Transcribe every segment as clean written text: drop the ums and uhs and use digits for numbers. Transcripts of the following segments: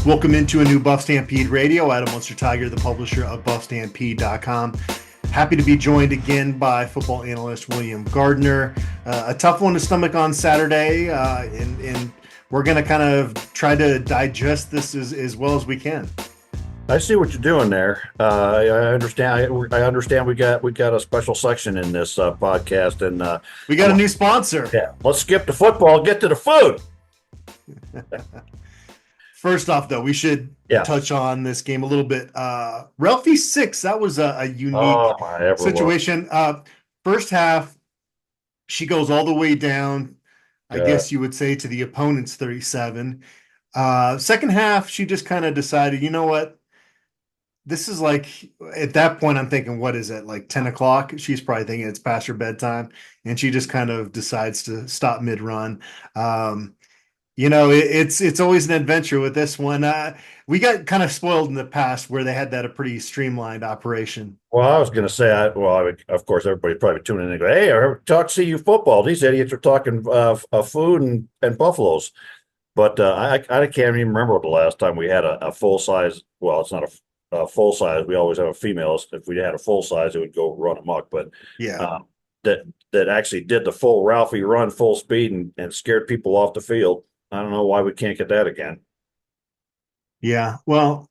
Welcome into a new BuffStampede Radio. Adam Munsterteiger, the publisher of BuffStampede.com. Happy to be joined again by football analyst William Gardner. A tough one to stomach on Saturday, and we're going to kind of try to digest this as well as we can. I see what you're doing there. I understand. I understand. We got a special section in this podcast, and we got a new sponsor. Yeah, let's skip the football. Get to the food. First off, though, we should touch on this game a little bit. Ralphie 6, that was a unique situation. First half, she goes all the way down, I guess you would say, to the opponent's 37. Second half, she just kind of decided, you know what? This is like, at that point, I'm thinking, what is it, like 10 o'clock? She's probably thinking it's past her bedtime, and she just kind of decides to stop mid-run. It's always an adventure with this one. We got kind of spoiled in the past where they had a pretty streamlined operation. Well, I was going to say, of course, everybody probably tuning in and go, hey, I talk CU football. These idiots are talking food and buffaloes. But I can't even remember the last time we had a full-size. Well, it's not a full-size. We always have a female. If we had a full-size, it would go run amok. But that actually did the full Ralphie run full speed and scared people off the field. I don't know why we can't get that again. Yeah, well,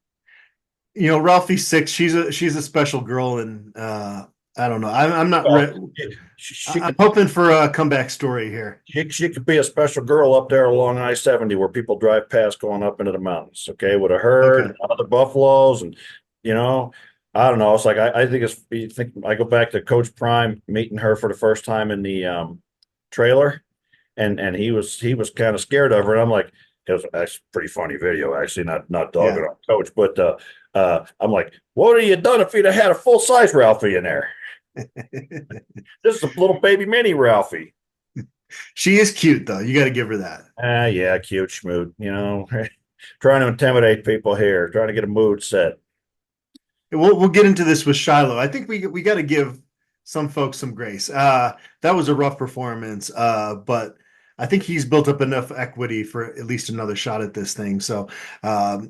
Ralphie 6, she's a special girl, and I don't know. I'm not. I'm hoping for a comeback story here. She could be a special girl up there along I-70 where people drive past going up into the mountains. Okay, with a herd and other buffaloes, and I don't know. It's like I think I go back to Coach Prime meeting her for the first time in the trailer. And he was kind of scared of her, and I'm like, that's a pretty funny video, actually, not dogging on Coach, but I'm like, what would you have done if you'd have had a full size Ralphie in there? This is a little baby mini Ralphie. She is cute, though. You got to give her that. Yeah, cute schmoot. Trying to intimidate people here, trying to get a mood set. We'll get into this with Shiloh. I think we got to give some folks some grace. That was a rough performance, but I think he's built up enough equity for at least another shot at this thing. So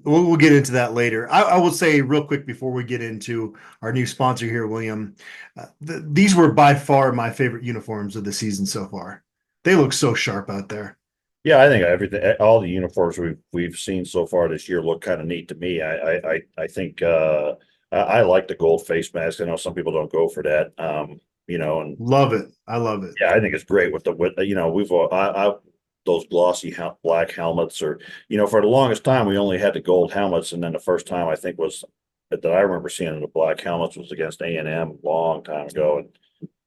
we'll get into that later. I will say real quick before we get into our new sponsor here, William, these were by far my favorite uniforms of the season so far. They look so sharp out there. Yeah, I think all the uniforms we've seen so far this year look kind of neat to me. I think I like the gold face mask. I know some people don't go for that. And love it. I love it. Yeah, I think it's great with we've those glossy black helmets, or for the longest time we only had the gold helmets, and then the first time I think was that I remember seeing the black helmets was against A&M a long time ago, and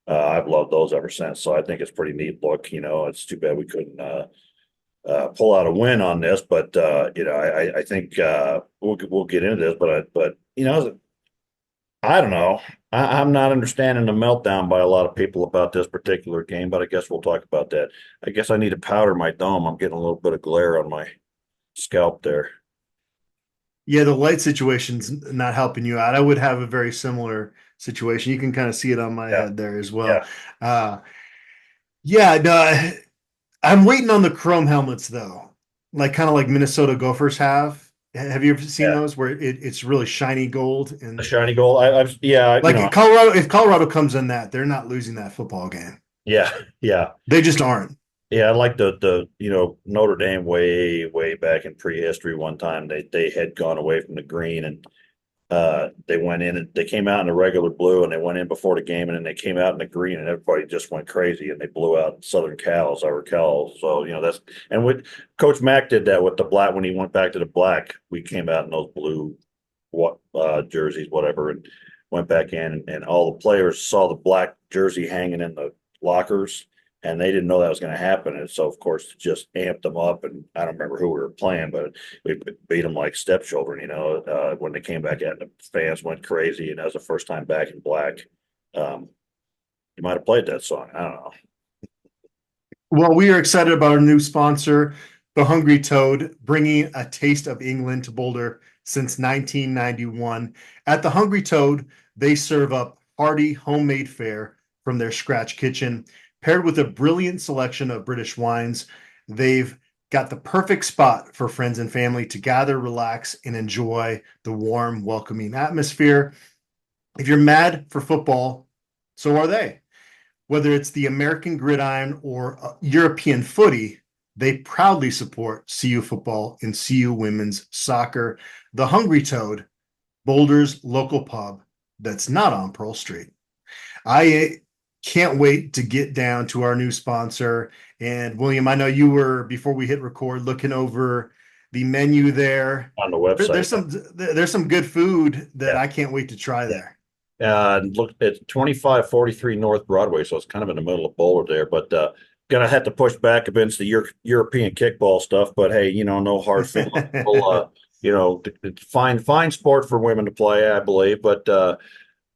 I've loved those ever since. So I think it's pretty neat look. It's too bad we couldn't pull out a win on this, but I think we'll get into this, but I don't know. I'm not understanding the meltdown by a lot of people about this particular game, but I guess we'll talk about that. I guess I need to powder my dome. I'm getting a little bit of glare on my scalp there. Yeah, the light situation's not helping you out. I would have a very similar situation. You can kind of see it on my head there as well. I'm waiting on the chrome helmets, though, kind of like Minnesota Gophers have. Have you ever seen those where it's really shiny gold? And the shiny gold, Colorado. If Colorado comes in that, they're not losing that football game. Yeah, they just aren't. Yeah, I like the Notre Dame way back in prehistory. One time they had gone away from the green, and they went in and they came out in the regular blue, and they went in before the game, and then they came out in the green, and everybody just went crazy, and they blew out Southern Cal. So that's, and with Coach Mack did that with the black when he went back to the black. We came out in those blue jerseys, whatever, and went back in, and all the players saw the black jersey hanging in the lockers, and they didn't know that was going to happen. And so, of course, it just amped them up. And I don't remember who we were playing, but we beat them like stepchildren, when they came back out. The fans went crazy, and that was the first time back in black. You might have played that song. I don't know. Well, we are excited about our new sponsor, The Hungry Toad, bringing a taste of England to Boulder since 1991. At The Hungry Toad, they serve up hearty homemade fare from their scratch kitchen. Paired with a brilliant selection of British wines, they've got the perfect spot for friends and family to gather, relax, and enjoy the warm, welcoming atmosphere. If you're mad for football, so are they. Whether it's the American gridiron or European footy, they proudly support CU football and CU women's soccer. The Hungry Toad, Boulder's local pub that's not on Pearl Street. I can't wait to get down to our new sponsor. And William, I know you were, before we hit record, looking over the menu there on the website. There's some good food that I can't wait to try there. Look, it's 2543 North Broadway, so it's kind of in the middle of Boulder there. But gonna have to push back against the European kickball stuff. But hey, no hard feelings. Fine sport for women to play, I believe. But I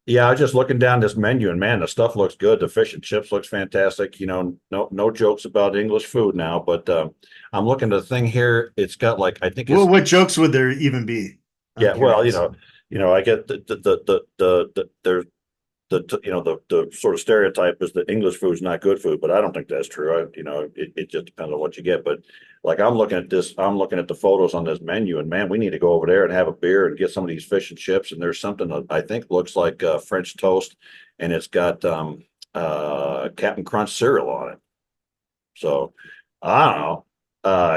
was just looking down this menu, and man, the stuff looks good. The fish and chips looks fantastic. No jokes about English food now. But I'm looking at the thing here. It's got I think. Well, what jokes would there even be? I get the sort of stereotype is that English food is not good food, but I don't think that's true. It just depends on what you get. But I'm looking at the photos on this menu, and man, we need to go over there and have a beer and get some of these fish and chips. And there's something that I think looks like French toast, and it's got Captain Crunch cereal on it. So I don't know.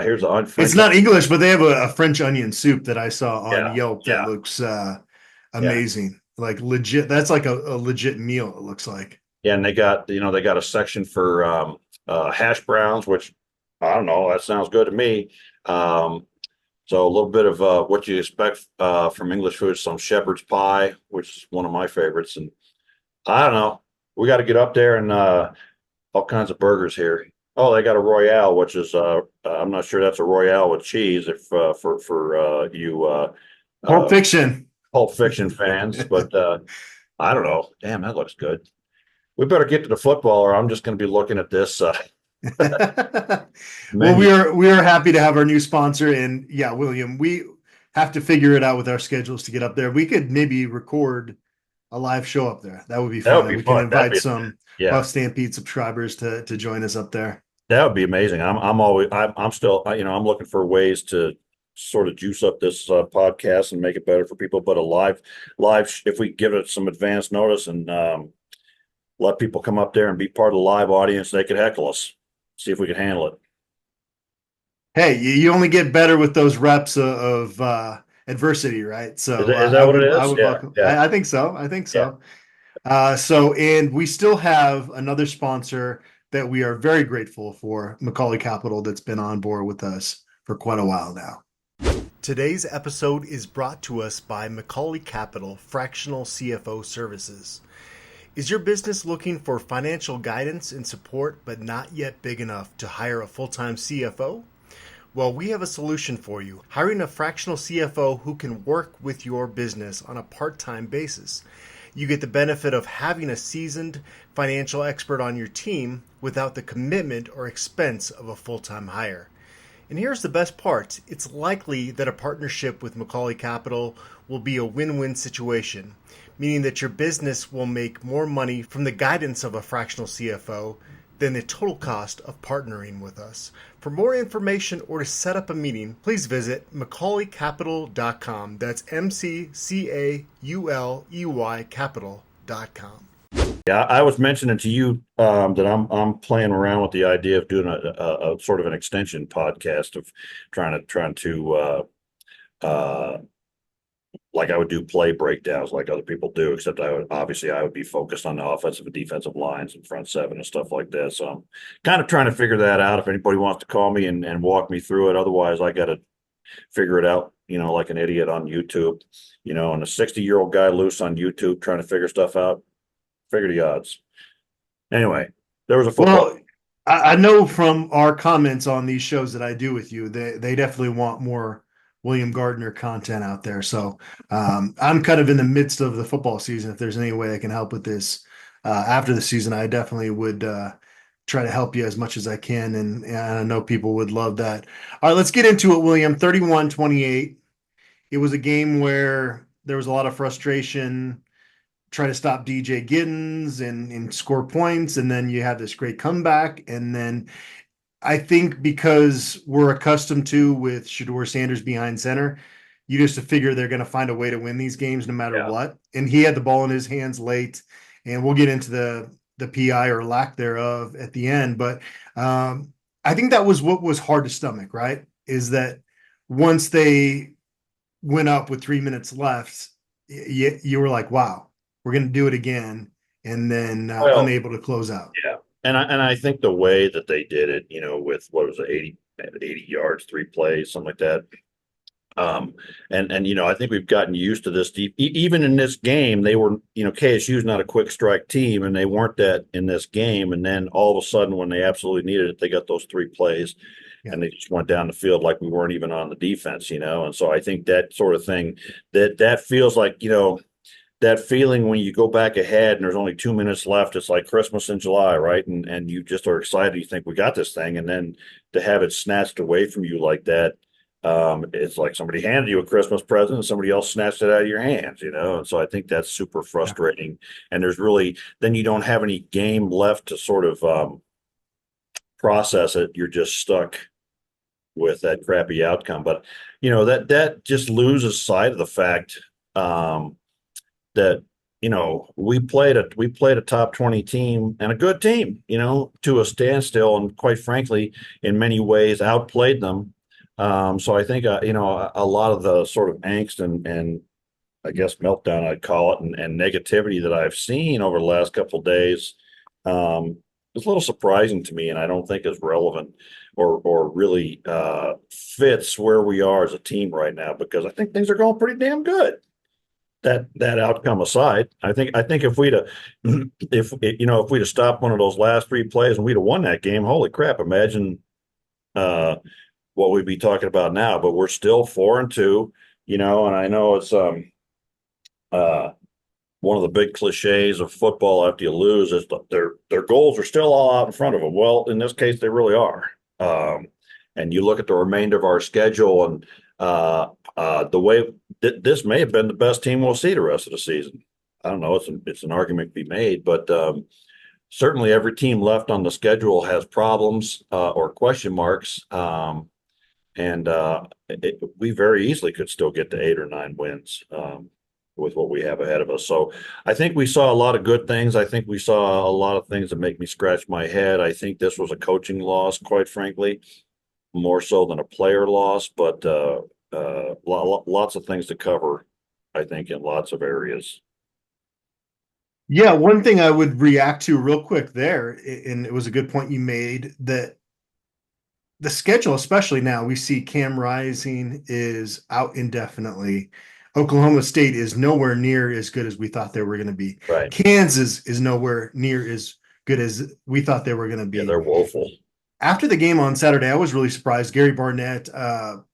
Here's it's not English, but they have a French onion soup that I saw on Yelp that looks amazing. Like legit. That's like a legit meal, it looks like. Yeah, and they got a section for hash browns, which I don't know, that sounds good to me. So a little bit of what you expect from English food, some shepherd's pie, which is one of my favorites. And I don't know, we got to get up there, and all kinds of burgers here. Oh, they got a Royale, which is I'm not sure that's a Royale with cheese. If for you Pulp Fiction fans, but I don't know. Damn, that looks good. We better get to the football, or I'm just going to be looking at this. Well, we are happy to have our new sponsor, and William, we have to figure it out with our schedules to get up there. We could maybe record a live show up there. That would be fun. We can invite some BuffStampede subscribers to join us up there. That would be amazing. I'm still, I'm looking for ways to sort of juice up this podcast and make it better for people. But a live, if we give it some advance notice and let people come up there and be part of the live audience, they could heckle us. See if we can handle it. Hey, you only get better with those reps of adversity, right? So is that what it is? I think so. And we still have another sponsor that we are very grateful for, Mcauley Capital, that's been on board with us for quite a while now. Today's episode is brought to us by Mcauley Capital Fractional CFO Services. Is your business looking for financial guidance and support, but not yet big enough to hire a full-time CFO? Well, we have a solution for you. Hiring a fractional CFO who can work with your business on a part-time basis. You get the benefit of having a seasoned financial expert on your team without the commitment or expense of a full-time hire. And here's the best part. It's likely that a partnership with Mcauley Capital will be a win-win situation, meaning that your business will make more money from the guidance of a fractional CFO than the total cost of partnering with us. For more information or to set up a meeting, please visit McCauleyCapital.com. That's MCCAULEY Capital.com. Yeah, I was mentioning to you that I'm playing around with the idea of doing a sort of an extension podcast of trying to like I would do play breakdowns like other people do, except I would be focused on the offensive and defensive lines and front seven and stuff like that. So I'm kind of trying to figure that out. If anybody wants to call me and walk me through it, otherwise I got to figure it out, like an idiot on YouTube, and a 60-year-old guy loose on YouTube trying to figure stuff out. Figure the odds. Anyway, there was a football. Well, I know from our comments on these shows that I do with you, they definitely want more William Gardner content out there. So I'm kind of in the midst of the football season. If there's any way I can help with this after the season, I definitely would try to help you as much as I can. And I know people would love that. All right, let's get into it, William. 31-28. It was a game where there was a lot of frustration, try to stop DJ Giddens and score points. And then you have this great comeback. And then I think because we're accustomed to with Shedeur Sanders behind center, you just figure they're going to find a way to win these games no matter what. And he had the ball in his hands late, and we'll get into the PI or lack thereof at the end. But I think that was what was hard to stomach, right? Is that once they went up with 3 minutes left, you were like, wow, we're going to do it again. And then unable to close out. Yeah. And I think the way that they did it, with what was it, 80 yards, 3 plays, something like that. And I think we've gotten used to this deep. Even in this game, they were, KSU's not a quick strike team, and they weren't that in this game. And then all of a sudden, when they absolutely needed it, they got those 3 plays, and they just went down the field like we weren't even on the defense, And so I think that sort of thing, that feels like, that feeling when you go back ahead and there's only 2 minutes left, it's like Christmas in July, right? And you just are excited. You think we got this thing. And then to have it snatched away from you like that, it's like somebody handed you a Christmas present and somebody else snatched it out of your hands, And so I think that's super frustrating. And then you don't have any game left to sort of process it. You're just stuck with that crappy outcome. But, that just loses sight of the fact, that we played a top 20 team and a good team, to a standstill, and quite frankly, in many ways outplayed them. So I think a lot of the sort of angst and I guess meltdown I'd call it, and negativity that I've seen over the last couple of days is a little surprising to me, and I don't think is relevant or really fits where we are as a team right now, because I think things are going pretty damn good. That outcome aside, I think if we'd have stopped one of those last 3 plays and we'd have won that game, holy crap! Imagine what we'd be talking about now. But we're still 4-2, and I know it's one of the big cliches of football after you lose is their goals are still all out in front of them. Well, in this case, they really are. And you look at the remainder of our schedule, and the way this may have been the best team we'll see the rest of the season. I don't know. It's an argument to be made, but certainly every team left on the schedule has problems or question marks. And we very easily could still get to 8 or 9 wins with what we have ahead of us. So I think we saw a lot of good things. I think we saw a lot of things that make me scratch my head. I think this was a coaching loss, quite frankly, more so than a player loss, but lots of things to cover, I think, in lots of areas. Yeah, one thing I would react to real quick there, and it was a good point you made, that the schedule, especially now, we see Cam Rising is out indefinitely. Oklahoma State is nowhere near as good as we thought they were going to be. Right. Kansas is nowhere near as good as we thought they were going to be. Yeah, they're woeful. After the game on Saturday, I was really surprised. Gary Barnett,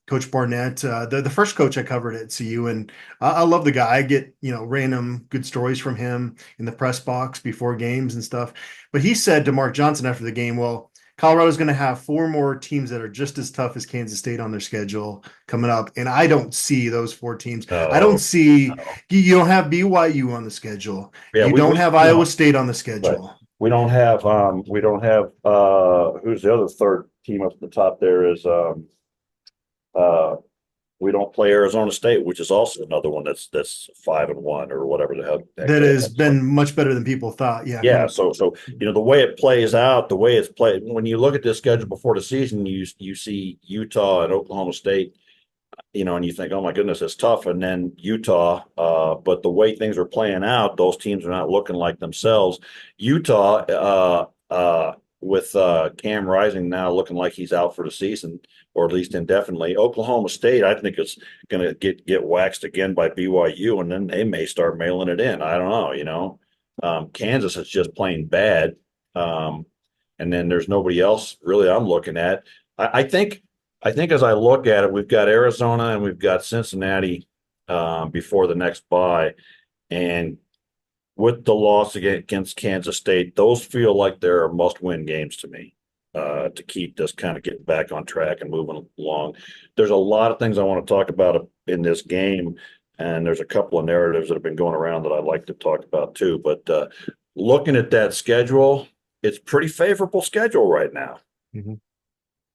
Coach Barnett, the first coach I covered at CU, and I love the guy. I get random good stories from him in the press box before games and stuff. But he said to Mark Johnson after the game, well, Colorado's going to have 4 more teams that are just as tough as Kansas State on their schedule coming up, and I don't see those 4 teams. I don't see you don't have BYU on the schedule. Yeah, you don't have Iowa State on the schedule. Right. We don't have who's the other third team up at the top there is we don't play Arizona State, which is also another one that's 5-1 or whatever the hell. That has been much better than people thought. Yeah. Yeah. So the way it plays out, the way it's played, when you look at this schedule before the season, you see Utah and Oklahoma State, and you think, oh my goodness, it's tough. And then Utah, but the way things are playing out, those teams are not looking like themselves. Utah, with Cam Rising now looking like he's out for the season, or at least indefinitely. Oklahoma State, I think, is going to get waxed again by BYU, and then they may start mailing it in. I don't know. Kansas is just plain bad, and then there's nobody else really I'm looking at. I think as I look at it, we've got Arizona and we've got Cincinnati before the next bye, and with the loss against Kansas State, those feel like they're must-win games to me to keep this kind of getting back on track and moving along. There's a lot of things I want to talk about in this game, and there's a couple of narratives that have been going around that I'd like to talk about too. But looking at that schedule, it's pretty favorable schedule right now. Mm-hmm.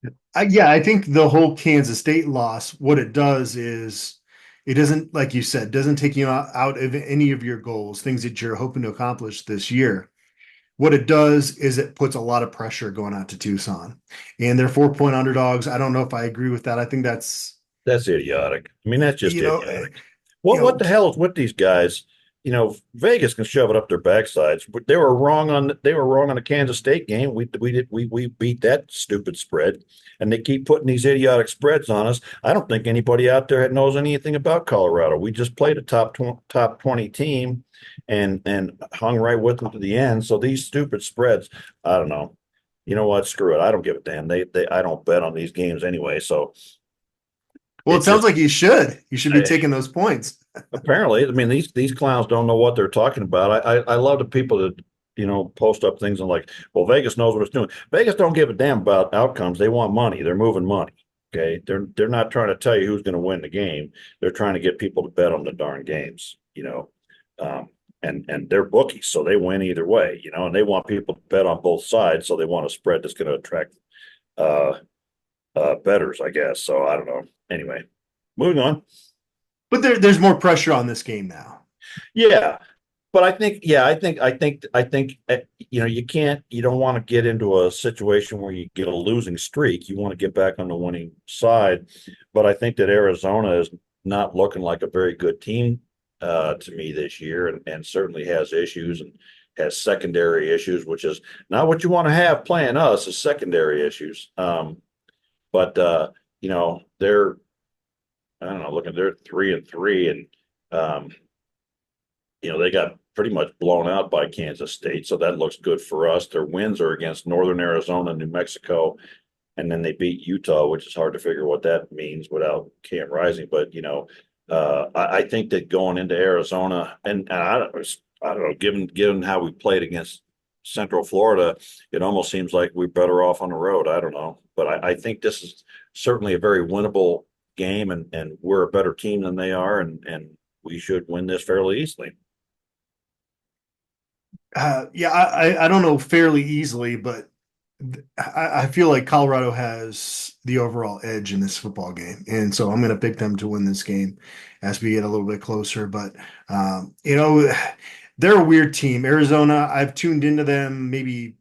Yeah, I think the whole Kansas State loss, what it does is it doesn't, like you said, doesn't take you out of any of your goals, things that you're hoping to accomplish this year. What it does is it puts a lot of pressure going out to Tucson, and they're 4-point underdogs. I don't know if I agree with that. I think That's idiotic. I mean, that's just you know, idiotic. you What know, the hell is with these guys? Vegas can shove it up their backsides, but they were wrong on the Kansas State game. We beat that stupid spread, and they keep putting these idiotic spreads on us. I don't think anybody out there knows anything about Colorado. We just played a top 20 team, and hung right with them to the end. So these stupid spreads, I don't know. You know what? Screw it. I don't give a damn. They I don't bet on these games anyway. So well, it it's sounds just like you should. You should be taking those points. apparently, I mean, these clowns don't know what they're talking about. I love the people that post up things and like, well, Vegas knows what it's doing. Vegas don't give a damn about outcomes. They want money. They're moving money. Okay, they're not trying to tell you who's going to win the game. They're trying to get people to bet on the darn games. And they're bookies, so they win either way. And they want people to bet on both sides, so they want a spread that's going to attract uh betters, I guess. So I don't know. Anyway, moving on. But there's more pressure on this game now. Yeah, but I think you don't want to get into a situation where you get a losing streak. You want to get back on the winning side. But I think that Arizona is not looking like a very good team to me this year, and certainly has issues and has secondary issues, which is not what you want to have playing us is secondary issues. But they're I don't know, they're 3-3 and um, they got pretty much blown out by Kansas State, so that looks good for us. Their wins are against Northern Arizona, New Mexico, and then they beat Utah, which is hard to figure what that means without Cam Rising. But I think that going into Arizona, and I don't know, given how we played against Central Florida, it almost seems like we're better off on the road. I don't know, but I think this is certainly a very winnable game, and we're a better team than they are, and we should win this fairly easily. Yeah, I don't know fairly easily, but I feel like Colorado has the overall edge in this football game, and so I'm going to pick them to win this game as we get a little bit closer. But they're a weird team. Arizona, I've tuned into them maybe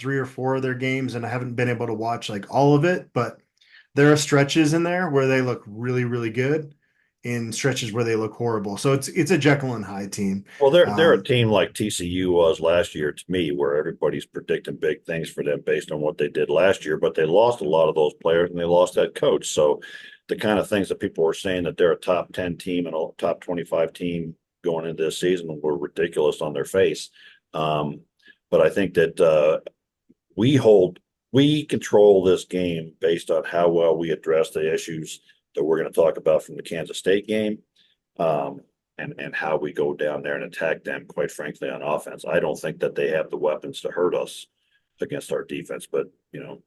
3 or 4 of their games, and I haven't been able to watch like all of it, but there are stretches in there where they look really, really good, in stretches where they look horrible. So it's a Jekyll and Hyde team. Well, they're a team like TCU was last year to me, where everybody's predicting big things for them based on what they did last year, but they lost a lot of those players and they lost that coach. So the kind of things that people were saying that they're a top 10 team and a top 25 team going into this season were ridiculous on their face. But I think that we control this game based on how well we address the issues that we're going to talk about from the Kansas State game. And how we go down there and attack them, quite frankly, on offense. I don't think that they have the weapons to hurt us against our defense, but it's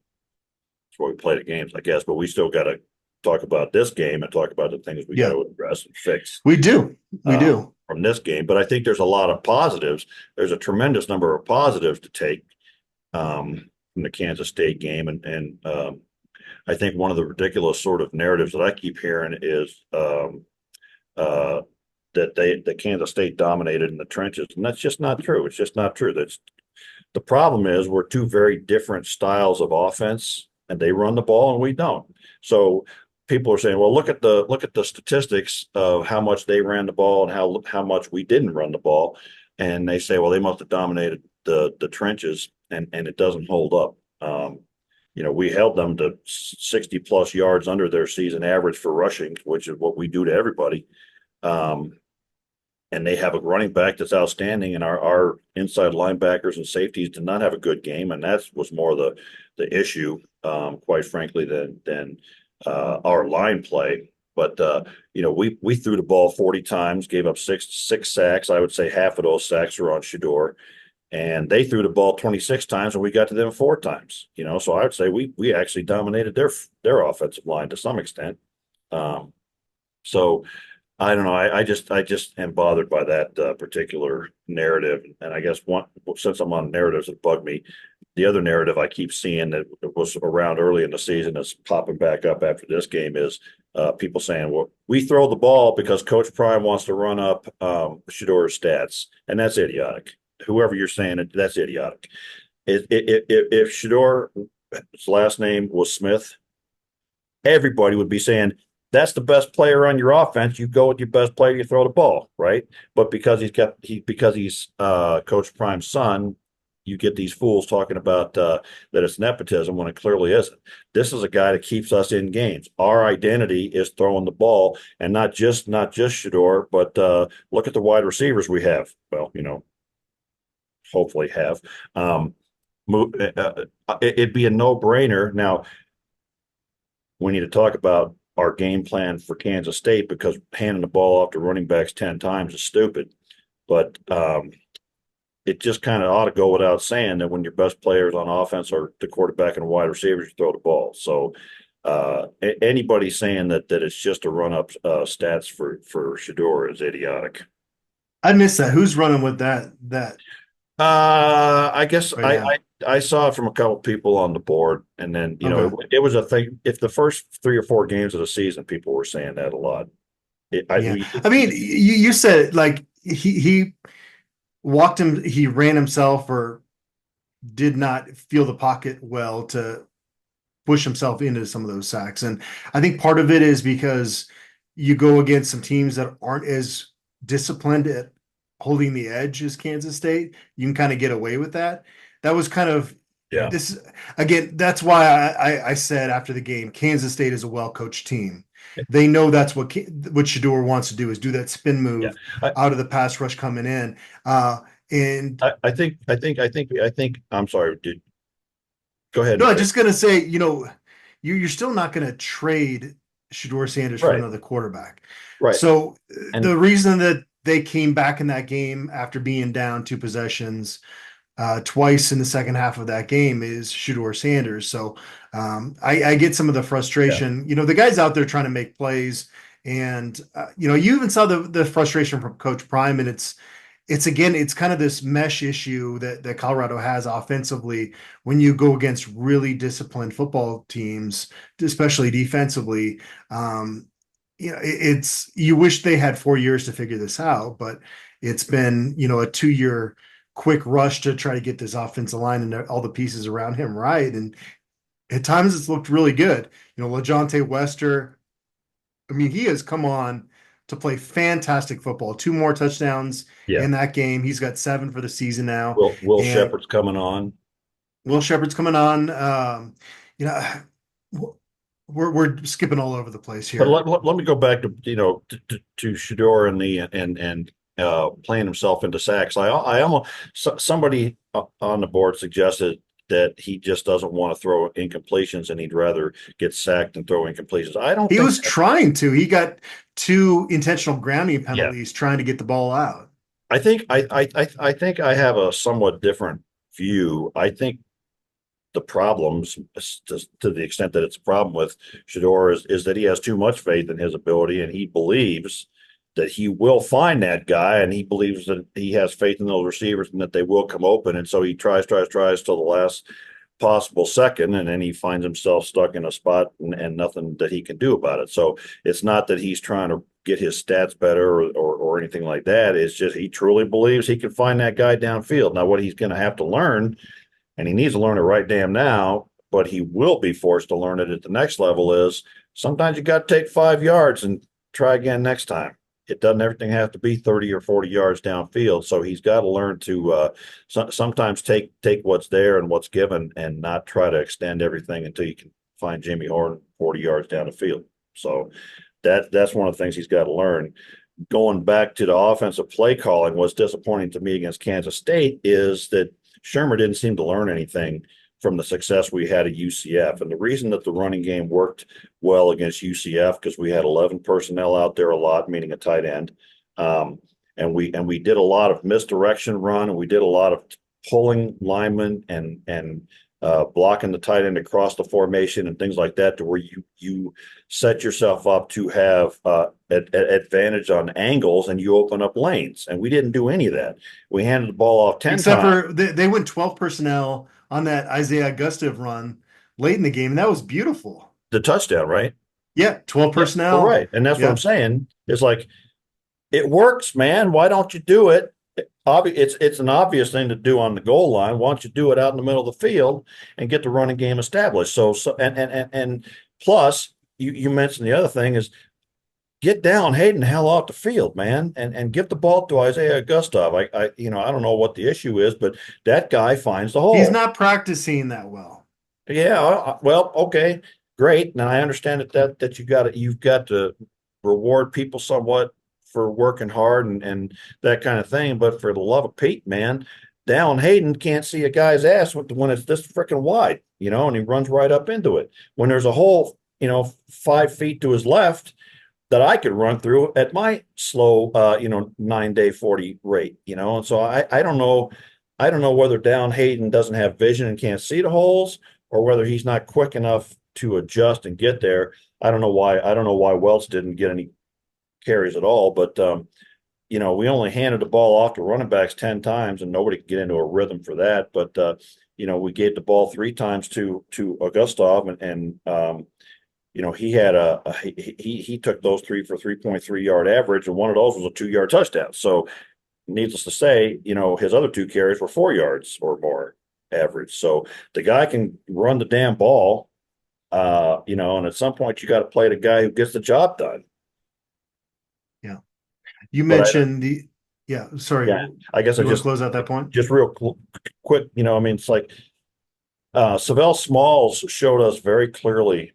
why we play the games, I guess. But we still got to talk about this game and talk about the things we got to address and fix. We do from this game. But I think there's a lot of positives. There's a tremendous number of positives to take from the Kansas State game, and I think one of the ridiculous sort of narratives that I keep hearing is that Kansas State dominated in the trenches, and that's just not true. It's just not true. That's the problem is we're two very different styles of offense, and they run the ball and we don't. So people are saying, well, look at the statistics of how much they ran the ball and how much we didn't run the ball, and they say, well, they must have dominated the trenches, and it doesn't hold up. We held them to 60 plus yards under their season average for rushing, which is what we do to everybody. And they have a running back that's outstanding, and our inside linebackers and safeties did not have a good game, and that was more the issue, quite frankly, than our line play. But we threw the ball 40 times, gave up six sacks. I would say half of those sacks were on Shador, and they threw the ball 26 times, and we got to them 4 times. So I would say we actually dominated their offensive line to some extent. So I don't know. I just am bothered by that particular narrative, and I guess since I'm on narratives that bug me, the other narrative I keep seeing that was around early in the season that's popping back up after this game is people saying, well, we throw the ball because Coach Prime wants to run up Shador's stats. And that's idiotic. Whoever you're saying it, that's idiotic. If Shador's last name was Smith, everybody would be saying, that's the best player on your offense. You go with your best player, you throw the ball, right? But because he's Coach Prime's son, you get these fools talking about that it's nepotism when it clearly isn't. This is a guy that keeps us in games. Our identity is throwing the ball, and not just Shador, but look at the wide receivers we have. Well, hopefully have. It'd be a no-brainer. Now, we need to talk about our game plan for Kansas State, because handing the ball off to running backs 10 times is stupid. But it just kind of ought to go without saying that when your best players on offense are the quarterback and wide receivers, you throw the ball. So anybody saying that it's just a run-up stats for Shador is idiotic. I missed that. Who's running with that? I guess I saw it from a couple people on the board, and then it was a thing. If the first 3 or 4 games of the season, people were saying that a lot. You said like he walked him, he ran himself or did not feel the pocket well to push himself into some of those sacks. And I think part of it is because you go against some teams that aren't as disciplined at holding the edge as Kansas State. You can kind of get away with that. That was kind of this again. That's why I said after the game, Kansas State is a well-coached team. They know that's what Shador wants to do, is do that spin move out of the pass rush coming in. And I think I'm sorry, dude. Go ahead. No, I'm just gonna say, you're still not gonna trade Shador Sanders for another quarterback. Right. So the reason that they came back in that game after being down 2 possessions twice in the second half of that game is Shador Sanders. So I get some of the frustration. The guy's out there trying to make plays, and you even saw the frustration from Coach Prime, and it's kind of this mesh issue that Colorado has offensively when you go against really disciplined football teams, especially defensively. You wish they had 4 years to figure this out, but it's been, a 2-year quick rush to try to get this offensive line and all the pieces around him right. And at times it's looked really good. LaJohntay Wester, he has come on to play fantastic football. 2 more touchdowns in that game. He's got 7 for the season now. Will Shepard's coming on. Will Shepard's coming on. We're skipping all over the place here. But let me go back to Shador and playing himself into sacks. I almost somebody on the board suggested that he just doesn't want to throw incompletions and he'd rather get sacked and throw incompletions. He was trying to. He got 2 intentional grounding penalties trying to get the ball out. I think I have a somewhat different view. I think the problems, to the extent that it's a problem with Shador, is that he has too much faith in his ability, and he believes that he will find that guy, and he believes that he has faith in those receivers and that they will come open. And so he tries till the last possible second, and then he finds himself stuck in a spot and nothing that he can do about it. So it's not that he's trying to get his stats better or anything like that. It's just he truly believes he can find that guy downfield. Now, what he's going to have to learn, and he needs to learn it right damn now, but he will be forced to learn it at the next level, is sometimes you got to take 5 yards and try again next time. It doesn't everything have to be 30 or 40 yards downfield. So he's got to learn to sometimes take what's there and what's given and not try to extend everything until you can find Jimmy Horn 40 yards down the field. So that's one of the things he's got to learn. Going back to the offensive play calling, what's disappointing to me against Kansas State is that Shermer didn't seem to learn anything from the success we had at UCF. And the reason that the running game worked well against UCF, because we had 11 personnel out there a lot, meaning a tight end. And we did a lot of misdirection run, and we did a lot of pulling linemen and blocking the tight end across the formation and things like that, to where you set yourself up to have advantage on angles, and you open up lanes. And we didn't do any of that. We handed the ball off 10 Except times. for they went 12 personnel on that Isaiah Gustav run late in the game, and that was beautiful. The touchdown, right? Yeah, 12 personnel. Well, right. And that's what I'm saying. It's like, it works, man. Why don't you do it? It's an obvious thing to do on the goal line. Why don't you do it out in the middle of the field and get the running game established? So and plus, you mentioned the other thing is, get down Hayden hell off the field, man, and give the ball to Isaiah Gustav. I don't know what the issue is, but that guy finds the hole. He's not practicing that well. Yeah, well, okay, great. And I understand that you've got to reward people somewhat for working hard and that kind of thing. But for the love of Pete, man, Dallin Hayden can't see a guy's ass when it's this freaking wide, and he runs right up into it. When there's a hole, 5 feet to his left that I could run through at my slow, 9-day 40 rate, And so I don't know. I don't know whether Dallin Hayden doesn't have vision and can't see the holes, or whether he's not quick enough to adjust and get there. I don't know why. I don't know why Welch didn't get any carries at all, but we only handed the ball off to running backs 10 times, and nobody could get into a rhythm for that. But we gave the ball 3 times to Gustav, and he had he took those 3 for 3.3 yard average, and one of those was a 2-yard touchdown. So needless to say, his other 2 carries were 4 yards or more average. So the guy can run the damn ball, and at some point you got to play the guy who gets the job done. Yeah. You mentioned sorry. Yeah, I guess I just close out that point. Just real quick, it's like Savell Smalls showed us very clearly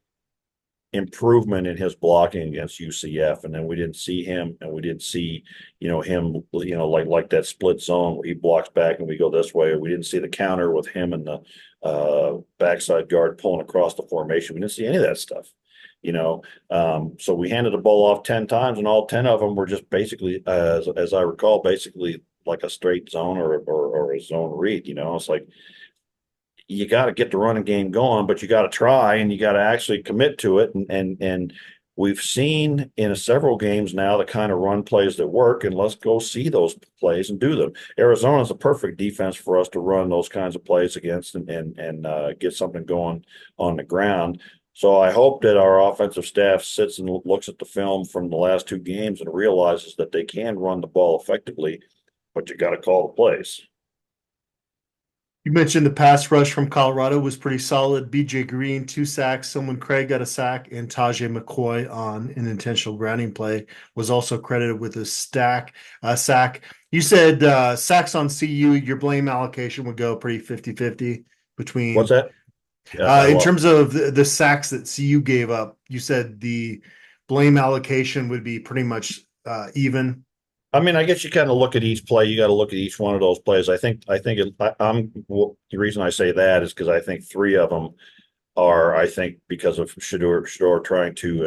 improvement in his blocking against UCF, and then we didn't see him, and we didn't see him like that split zone where he blocks back and we go this way. We didn't see the counter with him and the backside guard pulling across the formation. We didn't see any of that stuff. So we handed the ball off 10 times, and all 10 of them were just basically, as I recall, basically like a straight zone or a zone read. It's like, you got to get the running game going, but you got to try, and you got to actually commit to it. And we've seen in several games now the kind of run plays that work, and let's go see those plays and do them. Arizona is a perfect defense for us to run those kinds of plays against and get something going on the ground. So I hope that our offensive staff sits and looks at the film from the last 2 games and realizes that they can run the ball effectively, but you got to call the plays. You mentioned the pass rush from Colorado was pretty solid. BJ Green, 2 sacks. Someone Craig got a sack, and Tajay McCoy on an intentional grounding play was also credited with a sack. You said sacks on CU, your blame allocation would go pretty 50-50 between. What's that? In terms of the sacks that CU gave up, you said the blame allocation would be pretty much even. I mean, I guess you kind of look at each play. You got to look at each one of those plays. The reason I say that is because I think 3 of them are, because of Shedeur trying to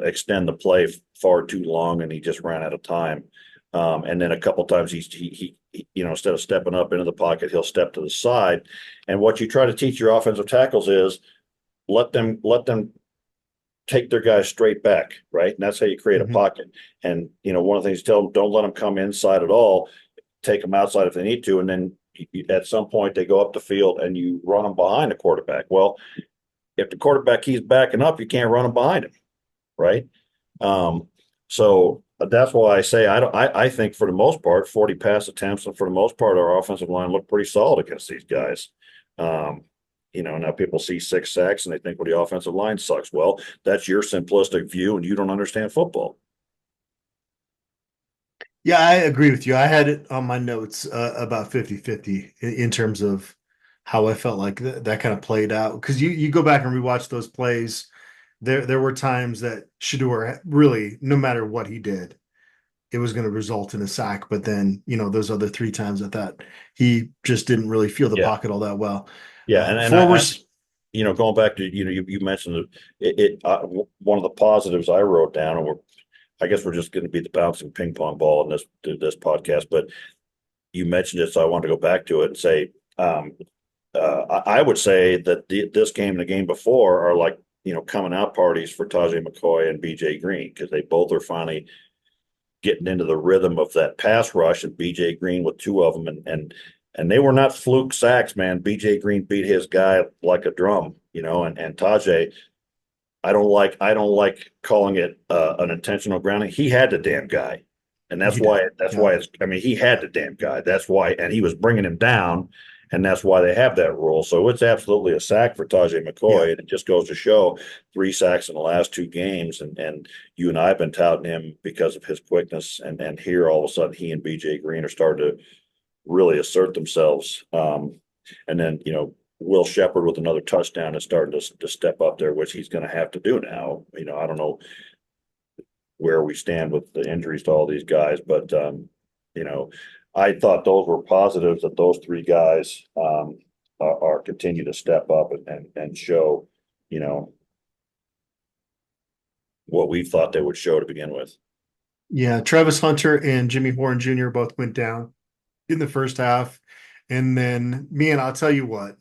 extend the play far too long, and he just ran out of time. And then a couple times he instead of stepping up into the pocket, he'll step to the side. And what you try to teach your offensive tackles is let them take their guys straight back, right? And that's how you create a pocket. And, one of the things you tell them, don't let them come inside at all. Take them outside if they need to. And then at some point they go up the field and you run them behind the quarterback. Well, if the quarterback keeps backing up, you can't run them behind him, right? So that's why I say I think for the most part, 40 pass attempts, and for the most part, our offensive line looked pretty solid against these guys. Now people see 6 sacks and they think, well, the offensive line sucks. Well, that's your simplistic view, and you don't understand football. Yeah, I agree with you. I had it on my notes about 50-50 in terms of how I felt like that kind of played out. Because you go back and rewatch those plays, there were times that Shedeur really, no matter what he did, it was going to result in a sack. But then, those other 3 times I thought he just didn't really feel the pocket all that well. Yeah, and going back to you mentioned it one of the positives I wrote down, and I guess we're just going to be the bouncing ping pong ball in this podcast. But you mentioned it, so I wanted to go back to it and say I would say that this game and the game before are like, coming out parties for Tajay McCoy and BJ Green, because they both are finally getting into the rhythm of that pass rush, and BJ Green with two of them, and they were not fluke sacks, man. BJ Green beat his guy like a drum, and Tajay, I don't like calling it an intentional grounding. He had the damn guy. And that's why he had the damn guy. That's why, and he was bringing him down, and that's why they have that rule. So it's absolutely a sack for Tajay McCoy. And it just goes to show 3 sacks in the last 2 games. And you and I have been touting him because of his quickness. And here all of a sudden he and BJ Green are starting to really assert themselves. And then, Will Shepherd with another touchdown is starting to step up there, which he's going to have to do now. I don't know where we stand with the injuries to all these guys, but I thought those were positives, that those 3 guys are continue to step up and show, what we thought they would show to begin with. Yeah, Travis Hunter and Jimmy Horn Jr. both went down in the first half. And then, man, I'll tell you what,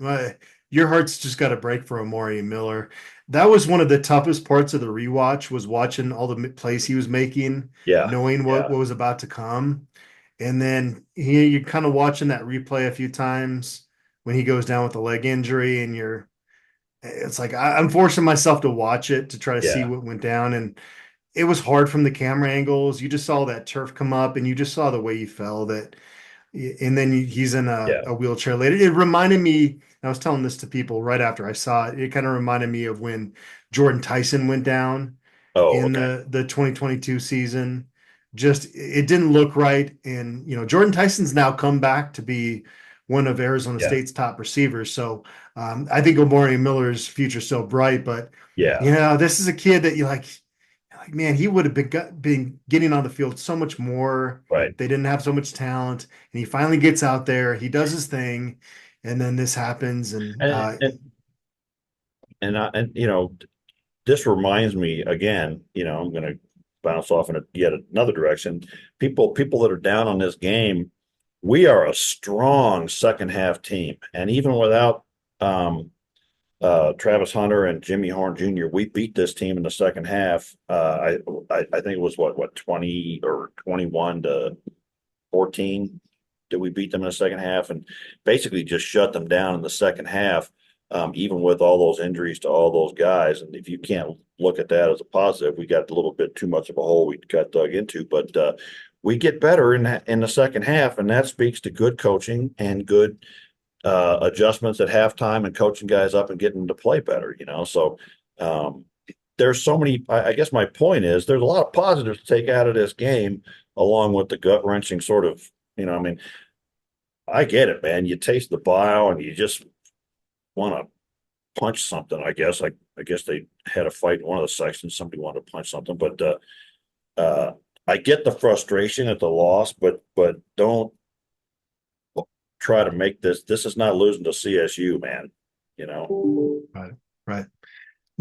your heart's just got to break for Amari Miller. That was one of the toughest parts of the rewatch, was watching all the plays he was making, knowing what was about to come. And then you're kind of watching that replay a few times when he goes down with a leg injury, and it's like I'm forcing myself to watch it to try to see what went down. And it was hard from the camera angles. You just saw that turf come up, and you just saw the way he fell, and then he's in a wheelchair later. It reminded me, I was telling this to people right after I saw it, it kind of reminded me of when Jordan Tyson went down the 2022 season. Just, it didn't look right. And, Jordan Tyson's now come back to be one of Arizona State's top receivers. So I think Amari Miller's future is so bright, but this is a kid that you like, man, he would have been getting on the field so much more. Right. They didn't have so much talent, and he finally gets out there. He does his thing, and then this happens. And this reminds me again. I'm going to bounce off in yet another direction. People that are down on this game, we are a strong second half team, and even without Travis Hunter and Jimmy Horn Jr., we beat this team in the second half. I think it was what 20 or 21-14 that we beat them in the second half, and basically just shut them down in the second half, even with all those injuries to all those guys. And if you can't look at that as a positive, we got a little bit too much of a hole we got dug into. But we get better in the second half, and that speaks to good coaching and good adjustments at halftime and coaching guys up and getting them to play better, So there's so many. I guess my point is there's a lot of positives to take out of this game, along with the gut wrenching sort of. I get it, man. You taste the bile and you just want to punch something. I guess they had a fight in one of the sections. Somebody wanted to punch something, but I get the frustration at the loss, but don't try to make this is not losing to CSU, man. Right.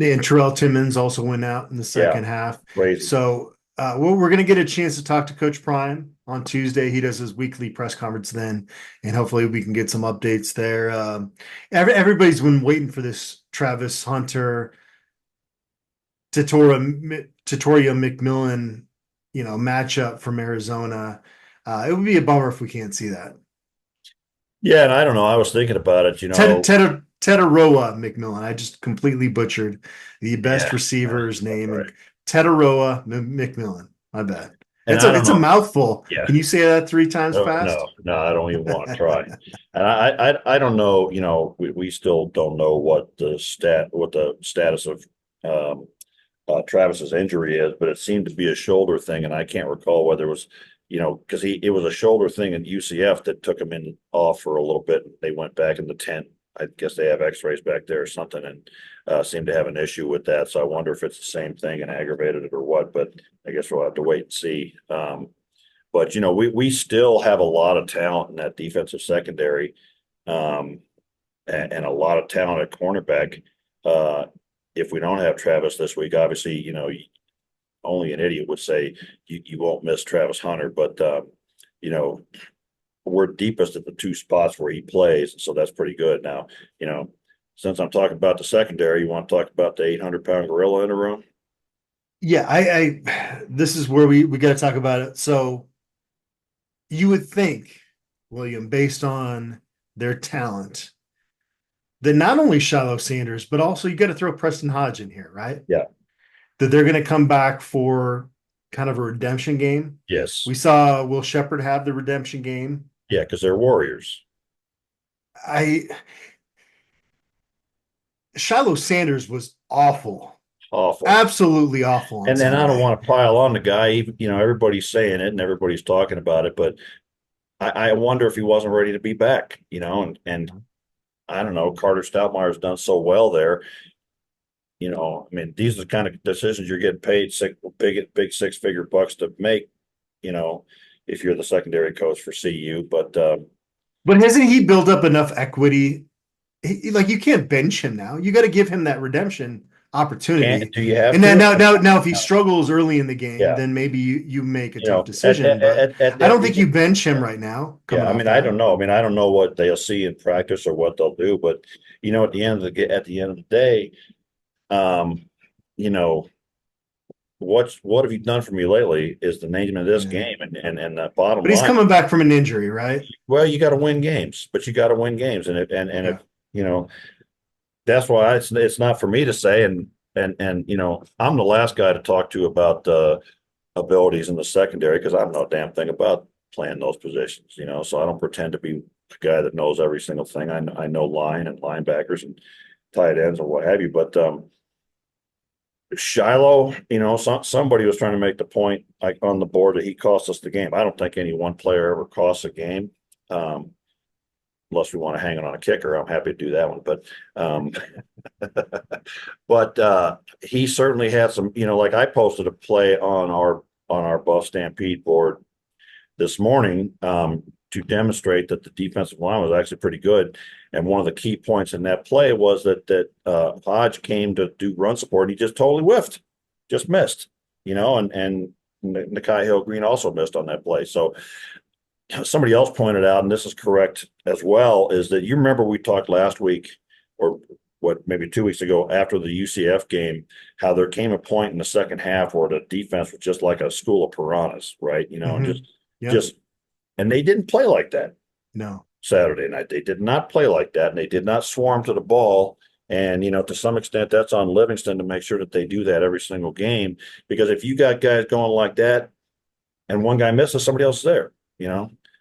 And Terrell Timmons also went out in the second half. Crazy. So we're going to get a chance to talk to Coach Prime on Tuesday. He does his weekly press conference then, and hopefully we can get some updates there. Everybody's been waiting for this Travis Hunter, Tatoria McMillan, matchup from Arizona. It would be a bummer if we can't see that. Yeah, and I don't know. I was thinking about it. Tataroa McMillan. I just completely butchered the best receiver's name. Right. Tataroa McMillan. My bad. It's a mouthful. Yeah. Can you say that 3 times fast? No, I don't even want to try. And I don't know. We still don't know what the status of Travis's injury is, but it seemed to be a shoulder thing, and I can't recall whether it was. Because it was a shoulder thing in UCF that took him off for a little bit. And they went back in the tent. I guess they have x-rays back there or something, and seemed to have an issue with that. So I wonder if it's the same thing and aggravated it or what, but I guess we'll have to wait and see. But we still have a lot of talent in that defensive secondary, and a lot of talent at cornerback. If we don't have Travis this week, obviously, only an idiot would say you won't miss Travis Hunter, but we're deepest at the two spots where he plays, so that's pretty good. Now, since I'm talking about the secondary, you want to talk about the 800-pound gorilla in the room? Yeah, I this is where we got to talk about it. So you would think, William, based on their talent, that not only Shiloh Sanders, but also you got to throw Preston Hodge in here, right? Yeah. That they're going to come back for kind of a redemption game. Yes. We saw Will Shepherd have the redemption game. Yeah, because they're warriors. Shiloh Sanders was awful. Awful. Absolutely awful. And then I don't want to pile on the guy. Even, everybody's saying it and everybody's talking about it, but I wonder if he wasn't ready to be back, and I don't know, Carter Stoutmire's done so well there. I mean, these are the kind of decisions you're getting paid big six-figure bucks to make, if you're the secondary coach for CU. But hasn't he built up enough equity? You can't bench him now. You got to give him that redemption opportunity. Do you have? And then now, if he struggles early in the game, Yeah. then maybe you make a tough decision. I don't think you bench him right now. Yeah, I mean, I don't know. I mean, I don't know what they'll see in practice or what they'll do, but at the end of the day, what have you done for me lately is the name of this game and the bottom line. But he's coming back from an injury, right? Well, you got to win games, if that's why it's not for me to say, and I'm the last guy to talk to about abilities in the secondary because I don't know a damn thing about playing those positions, so I don't pretend to be the guy that knows every single thing. I know line and linebackers and tight ends or what have you, but Shiloh, somebody was trying to make the point like on the board that he cost us the game. I don't think any one player ever costs a game. Unless we want to hang it on a kicker, I'm happy to do that one. But he certainly had some, like I posted a play on our BuffStampede board this morning to demonstrate that the defensive line was actually pretty good. And one of the key points in that play was that Hodge came to do run support. And he just totally whiffed, just missed, and Nakai Hill-Green also missed on that play. So somebody else pointed out, and this is correct as well, is that you remember we talked last week or maybe 2 weeks ago after the UCF game, how there came a point in the second half where the defense was just like a school of piranhas, right? And they didn't play like that. No. Saturday night. They did not play like that, and they did not swarm to the ball. And, to some extent, that's on Livingston to make sure that they do that every single game. Because if you got guys going like that and one guy misses, somebody else is there,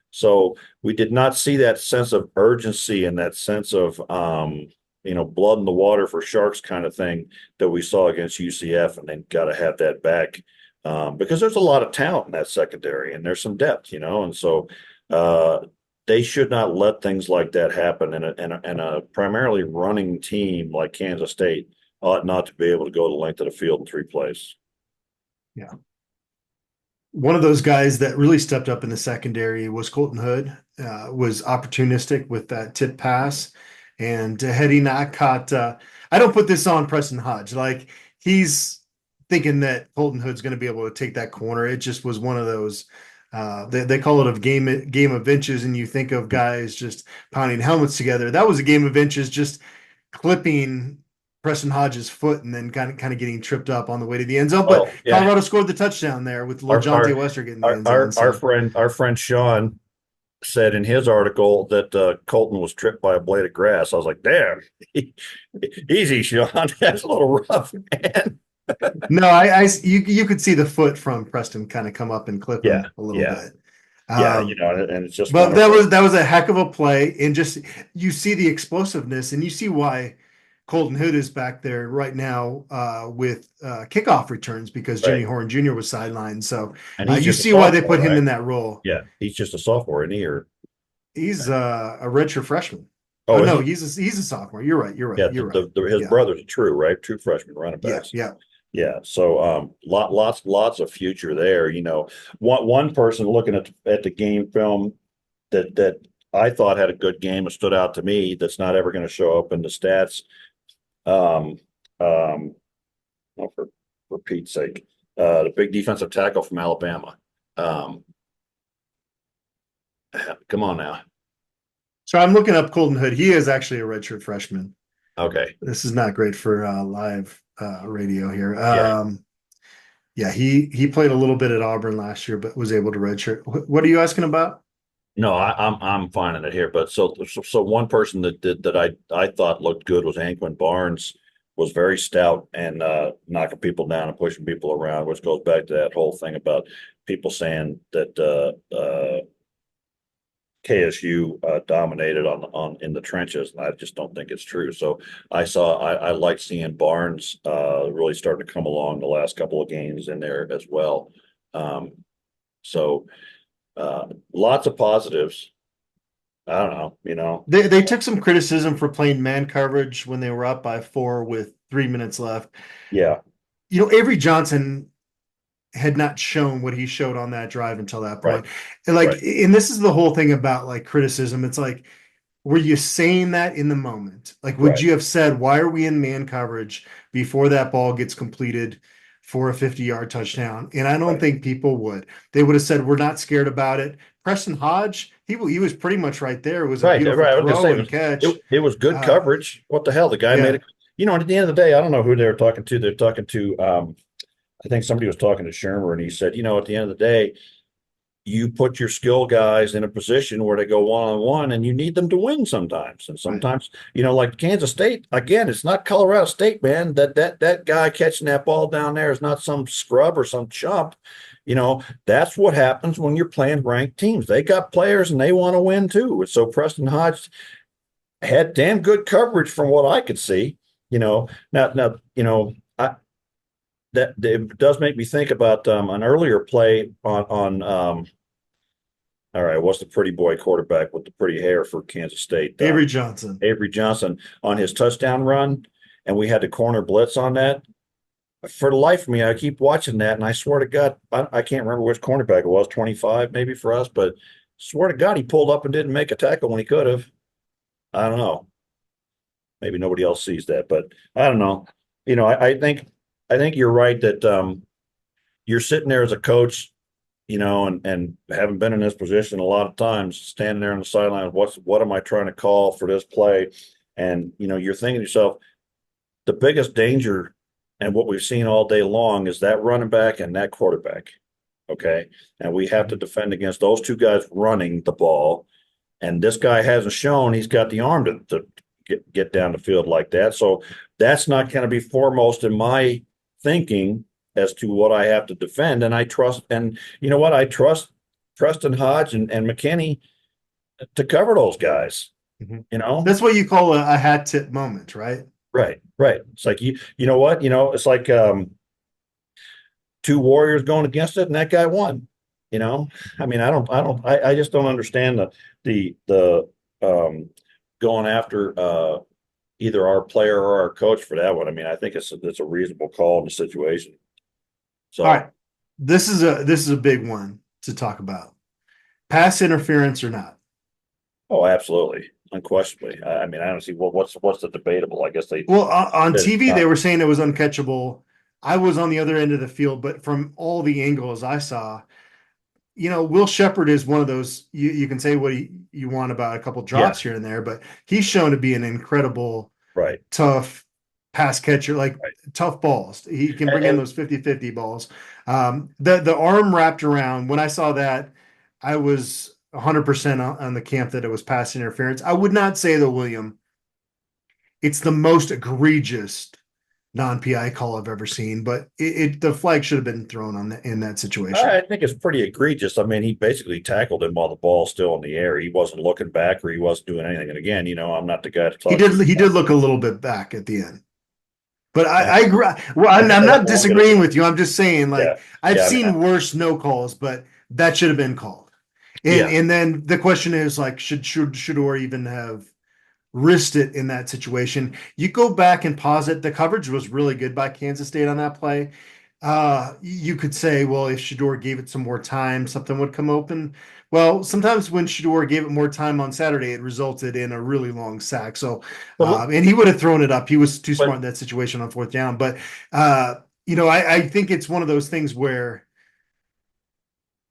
So we did not see that sense of urgency and that sense of, blood in the water for sharks kind of thing that we saw against UCF. And then got to have that back because there's a lot of talent in that secondary and there's some depth, and so they should not let things like that happen. And a primarily running team like Kansas State ought not to be able to go the length of the field in 3 plays. Yeah. One of those guys that really stepped up in the secondary was Colton Hood, was opportunistic with that tip pass. And had he not caught, I don't put this on Preston Hodge. Like he's thinking that Colton Hood's going to be able to take that corner. It just was one of those. They call it a game of inches, and you think of guys just pounding helmets together. That was a game of inches, just clipping Preston Hodge's foot and then kind of getting tripped up on the way to the end zone. But Colorado scored the touchdown there with LaJonte Wester getting the end zone. Our friend Sean said in his article that Colton was tripped by a blade of grass. I was like, damn, easy, Sean. That's a little rough, man. No, you could see the foot from Preston kind of come up and clip him a little bit. And it's just. But that was a heck of a play, and just you see the explosiveness, and you see why Colton Hood is back there right now with kickoff returns because Jimmy Horn Jr. was sidelined. So you see why they put him in that role. Yeah, he's just a sophomore, isn't he? Or he's a redshirt freshman. Oh no, he's a sophomore. You're right. Yeah, his brother's a true freshman running back. Yeah. So lots of future there. One person looking at the game film that I thought had a good game and stood out to me that's not ever going to show up in the stats. Well, for Pete's sake, the big defensive tackle from Alabama. Come on now. So I'm looking up Colton Hood. He is actually a redshirt freshman. Okay. This is not great for live radio here. Yeah. Yeah, he played a little bit at Auburn last year, but was able to redshirt. What are you asking about? No, I'm finding it here. But so one person that I thought looked good was Anquin Barnes, was very stout and knocking people down and pushing people around, which goes back to that whole thing about people saying that KSU dominated on in the trenches, and I just don't think it's true. So I like seeing Barnes really starting to come along the last couple of games in there as well. So lots of positives. I don't know, They took some criticism for playing man coverage when they were up by 4 with 3 minutes left. Yeah. Avery Johnson had not shown what he showed on that drive until that point. Right. And this is the whole thing about like criticism. It's like, were you saying that in the moment? Like, would you have said, why are we in man coverage before that ball gets completed for a 50-yard touchdown? And I don't think people would. They would have said, we're not scared about it. Preston Hodge, he was pretty much right there. It was a beautiful throw and catch. It was good coverage. What the hell? The guy made it. At the end of the day, I don't know who they were talking to. They're talking to I think somebody was talking to Shermer, and he said, at the end of the day, you put your skill guys in a position where they go one-on-one, and you need them to win sometimes. And sometimes, like Kansas State, again, it's not Colorado State, man. That guy catching that ball down there is not some scrub or some chump. That's what happens when you're playing ranked teams. They got players and they want to win too. So Preston Hodge had damn good coverage from what I could see. Now, that it does make me think about an earlier play on all right, what's the pretty boy quarterback with the pretty hair for Kansas State? Avery Johnson. Avery Johnson on his touchdown run, and we had the corner blitz on that. For the life of me, I keep watching that, and I swear to God, I can't remember which cornerback it was, 25 maybe for us, but swear to God, he pulled up and didn't make a tackle when he could have. I don't know. Maybe nobody else sees that, but I don't know. I think you're right that you're sitting there as a coach, and haven't been in this position a lot of times, standing there on the sideline, what am I trying to call for this play? And, you're thinking to yourself, the biggest danger and what we've seen all day long is that running back and that quarterback. Okay. And we have to defend against those two guys running the ball. And this guy hasn't shown he's got the arm to get down the field like that. So that's not going to be foremost in my thinking as to what I have to defend. And I trust, and you know what? I trust Preston Hodge and McKinney to cover those guys. That's what you call a hat tip moment, right? Right. It's like, you know what? It's like two warriors going against it, and that guy won. I mean, I just don't understand the going after either our player or our coach for that one. I mean, I think it's a reasonable call in the situation. So, all right, this is a big one to talk about. Pass interference or not? Oh, absolutely, unquestionably. I mean, I don't see what's the debatable. I guess they on TV they were saying it was uncatchable. I was on the other end of the field, but from all the angles I saw, Will Shepherd is one of those. You can say what you want about a couple drops here and there, but he's shown to be an incredible, tough pass catcher, tough balls. He can bring in those 50-50 balls. The arm wrapped around, when I saw that, I was 100% on the camp that it was pass interference. I would not say, though, William, it's the most egregious non-PI call I've ever seen, but the flag should have been thrown in that situation. I think it's pretty egregious. I mean, he basically tackled him while the ball's still in the air. He wasn't looking back or he wasn't doing anything. And again, I'm not the guy to talk. He did look a little bit back at the end. But I agree. Well, I'm not disagreeing with you. I'm just saying, I've seen worse no calls, but that should have been called. And then the question is, should Shedeur even have risked it in that situation? You go back and pause it. The coverage was really good by Kansas State on that play. You could say, well, if Shedeur gave it some more time, something would come open. Well, sometimes when Shedeur gave it more time on Saturday, it resulted in a really long sack. So, and he would have thrown it up. He was too smart in that situation on 4th down. But, I think it's one of those things where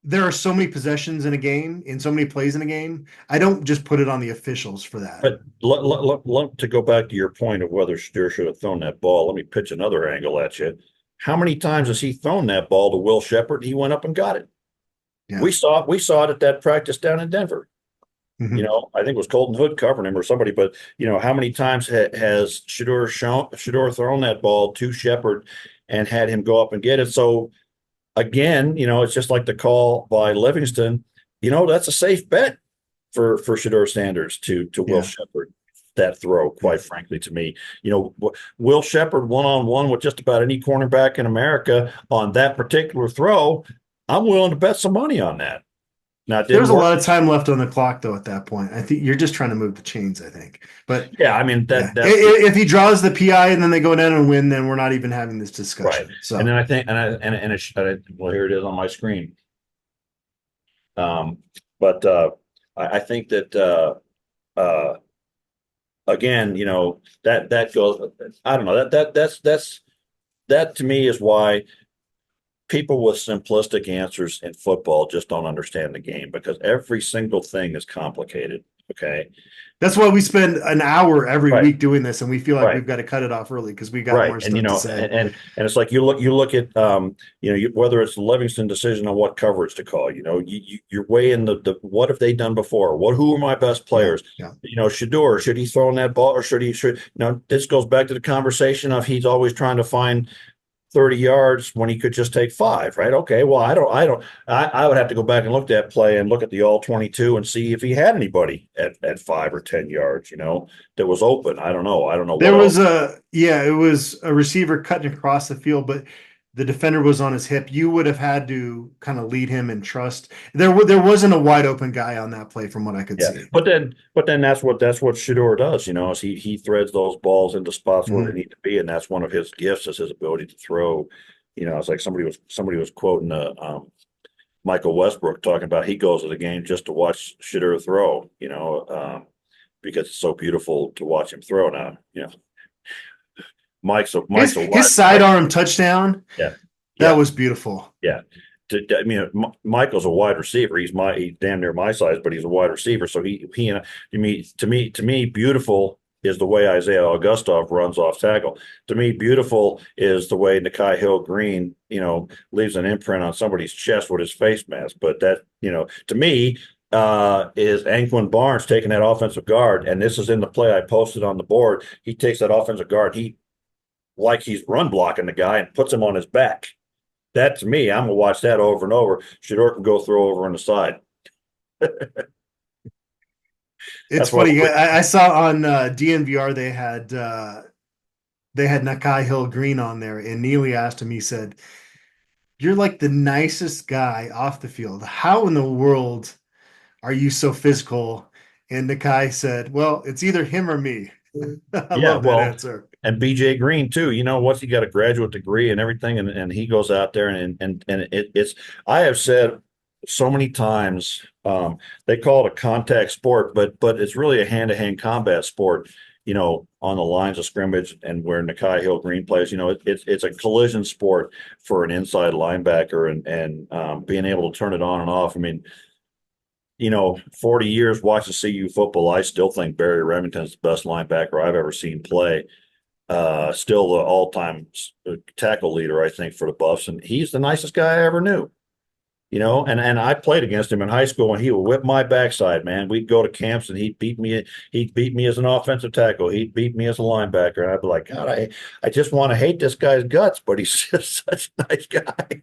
there are so many possessions in a game, in so many plays in a game. I don't just put it on the officials for that. But to go back to your point of whether Steer should have thrown that ball, let me pitch another angle at you. How many times has he thrown that ball to Will Shepherd? He went up and got it. Yeah. We saw it at that practice down in Denver. Mm-hmm. You know, I think it was Colton Hood covering him or somebody, but you know, how many times has Shedeur thrown that ball to Shepherd and had him go up and get it? So again, you know, it's just like the call by Livingston. You know, that's a safe bet for Shedeur Sanders to Will Shepherd. That throw, quite frankly, to me, you know, Will Shepherd one-on-one with just about any cornerback in America on that particular throw, I'm willing to bet some money on that. Now, there's a lot of time left on the clock, though. At that point, I think you're just trying to move the chains. I think, but yeah, I mean if he draws the PI and then they go down and win, then we're not even having this discussion. Right. So, and then I think, well, here it is on my screen. But I think that again, you know, that goes. I don't know that to me is why people with simplistic answers in football just don't understand the game, because every single thing is complicated. Okay. That's why we spend an hour every week doing this, and we feel like we've got to cut it off early because we got more stuff to say. And it's like you look at whether it's the Livingston decision on what coverage to call. You know, you're weighing the what have they done before? Who are my best players? Yeah. You know, Shedeur, should he throw in that ball or should this goes back to the conversation of he's always trying to find 30 yards when he could just take 5, right? Okay, well, I would have to go back and look at that play and look at the all 22 and see if he had anybody at 5 or 10 yards, you know, that was open. I don't know. There was it was a receiver cutting across the field, but the defender was on his hip. You would have had to kind of lead him and trust. There wasn't a wide open guy on that play from what I could see. But then that's what Shedeur does, you know, is he threads those balls into spots where they need to be, and that's one of his gifts, is his ability to throw. You know, it's like somebody was quoting Michael Westbrook talking about he goes to the game just to watch Shedeur throw, you know, because it's so beautiful to watch him throw now, you know. His sidearm touchdown. That was beautiful. Yeah. I mean, Michael's a wide receiver. He's damn near my size, but he's a wide receiver. So to me, beautiful is the way Isaiah Augustov runs off tackle. To me, beautiful is the way Mcauley Capital, you know, leaves an imprint on somebody's chest with his face mask. But that, you know, to me, is Anquan Barnes taking that offensive guard, and this is in the play I posted on the board. He takes that offensive guard. Like he's run blocking the guy and puts him on his back. That, to me, I'm going to watch that over and over. Shedeur can go throw over on the side. It's funny. I saw on DNVR they had Nakai Hill Green on there, and Neely asked him, he said, "You're like the nicest guy off the field. How in the world are you so physical?" And Nakai said, "Well, it's either him or me." I love that answer. And BJ Green too, you know, he got a graduate degree and everything, and he goes out there and it's I have said so many times, they call it a contact sport, but it's really a hand-to-hand combat sport, you know, on the lines of scrimmage, and where Mcauley Hill Green plays, you know, it's a collision sport for an inside linebacker, and being able to turn it on and off. I mean, you know, 40 years watching CU football, I still think Barry Remington's the best linebacker I've ever seen play. Still the all-time tackle leader, I think, for the Buffs, and he's the nicest guy I ever knew. You know, and I played against him in high school, and he would whip my backside, man. We'd go to camps, and he'd beat me. He'd beat me as an offensive tackle. He'd beat me as a linebacker, and I'd be like, God, I just want to hate this guy's guts, but he's just such a nice guy.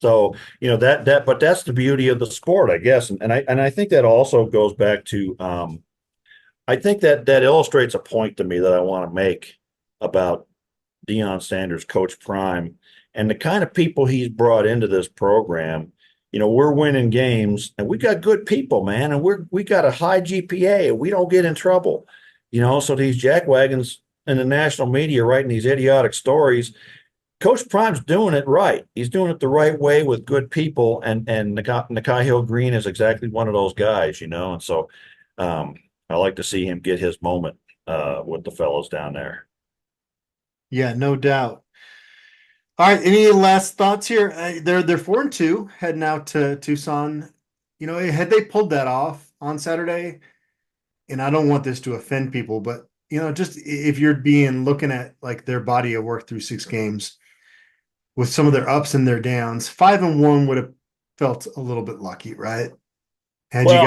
So, you know, but that's the beauty of the sport, I guess, and I think that also goes back to. I think that illustrates a point to me that I want to make about Deion Sanders, Coach Prime, and the kind of people he's brought into this program. You know, we're winning games, and we got good people, man, and we got a high GPA, and we don't get in trouble. You know, so these jackwagons in the national media writing these idiotic stories, Coach Prime's doing it right. He's doing it the right way with good people, and Mcauley Hill Green is exactly one of those guys, you know, and so I like to see him get his moment with the fellows down there. Yeah, no doubt. All right. Any last thoughts here? They're 4-2 heading out to Tucson. Had they pulled that off on Saturday, and I don't want this to offend people, but just if you're looking at like their body of work through 6 games with some of their ups and their downs, 5-1 would have felt a little bit lucky, right? Had you Well,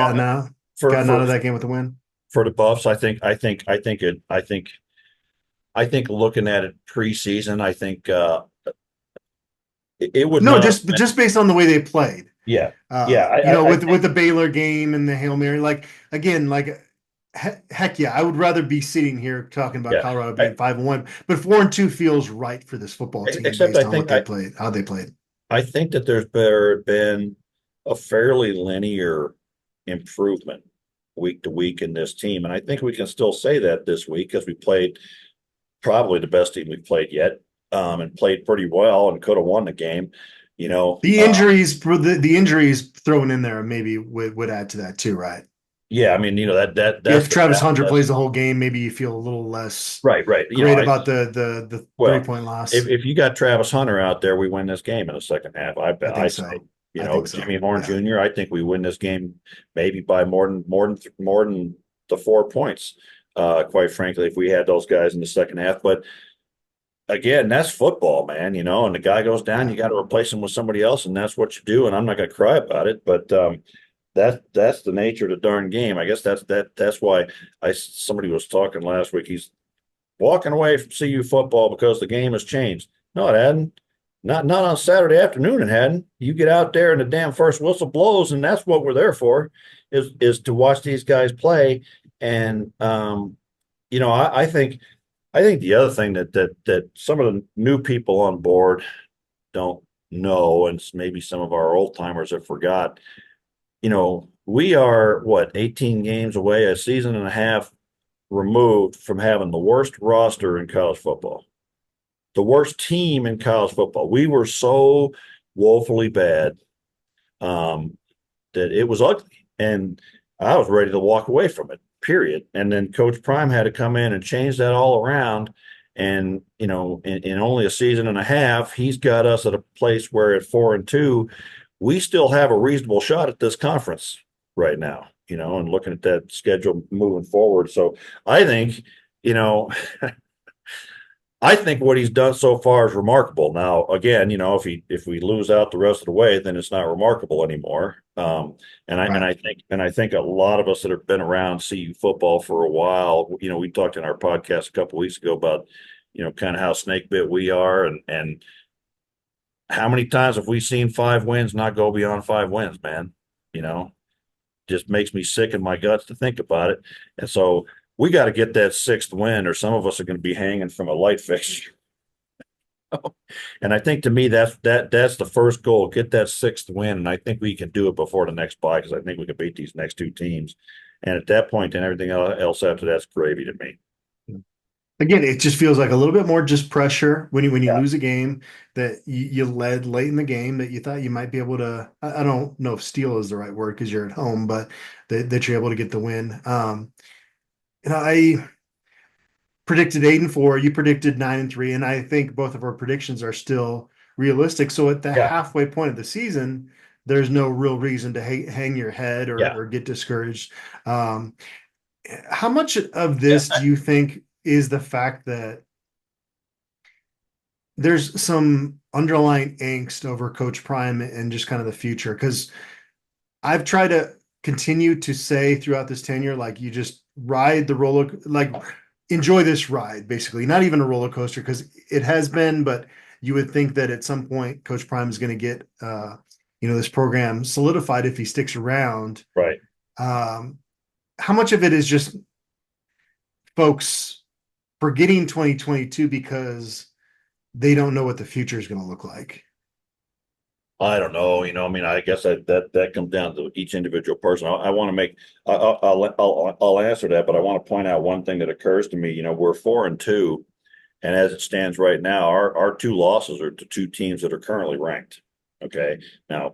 for gotten out for of that game with a win. for the Buffs, I think looking at it preseason, I think it would No, not have just based on the way they played. yeah. Yeah, I With think the Baylor game and the Hail Mary, like again, like heck yeah, I would rather be sitting here talking about yeah. Colorado I, being 5-1, but 4-2 feels right for this football team except based on what they played, how they played. I think that there's been a fairly linear improvement week to week in this team. And I think we can still say that this week because we played probably the best team we've played yet, and played pretty well and could have won the game. You know, The injuries, the injuries thrown in there maybe would add to that too, right? yeah, I mean, that's If Travis Hunter plays the whole game, maybe you feel a little less right. great about the Well, 3-point loss. if you got Travis Hunter out there, we win this game in the second half. I bet. I think so. I think so. Jimmy Horn Yeah. Jr. I think we win this game maybe by more than the 4 points. Quite frankly, if we had those guys in the second half, but again, that's football, man. And the guy goes down, you got to replace him with somebody else, and that's what you do. And I'm not going to cry about it, but that's the nature of the darn game. I guess that's why somebody was talking last week. He's walking away from CU football because the game has changed. No, it hadn't. Not on Saturday afternoon. It hadn't. You get out there and the damn first whistle blows, and that's what we're there for, is to watch these guys play. And I think the other thing that some of the new people on board don't know, and maybe some of our old timers have forgot. We are what 18 games away, a season and a half removed from having the worst roster in college football, the worst team in college football. We were so woefully bad that it was ugly, and I was ready to walk away from it. Period. And then Coach Prime had to come in and change that all around. And in only a season and a half, he's got us at a place where at 4-2, we still have a reasonable shot at this conference right now. And looking at that schedule moving forward. So I think, I think what he's done so far is remarkable. Now, again, if we lose out the rest of the way, then it's not remarkable anymore. I think a lot of us that have been around CU football for a while, we talked in our podcast a couple of weeks ago about, kind of how snake bit we are, and how many times have we seen 5 wins not go beyond 5 wins, man? Just makes me sick in my guts to think about it. And so we got to get that 6th win, or some of us are going to be hanging from a light fixture. And I think to me that's the first goal: get that 6th win, and I think we can do it before the next bye, because I think we can beat these next 2 teams. And at that point, then everything else after that's gravy to me. Again, it just feels like a little bit more just pressure when you lose a game that you led late in the game, that you thought you might be able to. I don't know if steal is the right word because you're at home, but that you're able to get the win. I predicted 8-4. You predicted 9-3, and I think both of our predictions are still realistic. So at the halfway point of the season, there's no real reason to hang your head or get discouraged. How much of this do you think is the fact that there's some underlying angst over Coach Prime and just kind of the future? Because I've tried to continue to say throughout this tenure, like, you just ride the roller, like, enjoy this ride, basically. Not even a roller coaster, because it has been, but you would think that at some point Coach Prime is going to get this program solidified if he sticks around. Right. How much of it is just folks forgetting 2022 because they don't know what the future is going to look like? I don't know. I guess that comes down to each individual person. I want to make. I'll answer that, but I want to point out one thing that occurs to me. We're 4-2, and as it stands right now, our 2 losses are to 2 teams that are currently ranked. Okay, now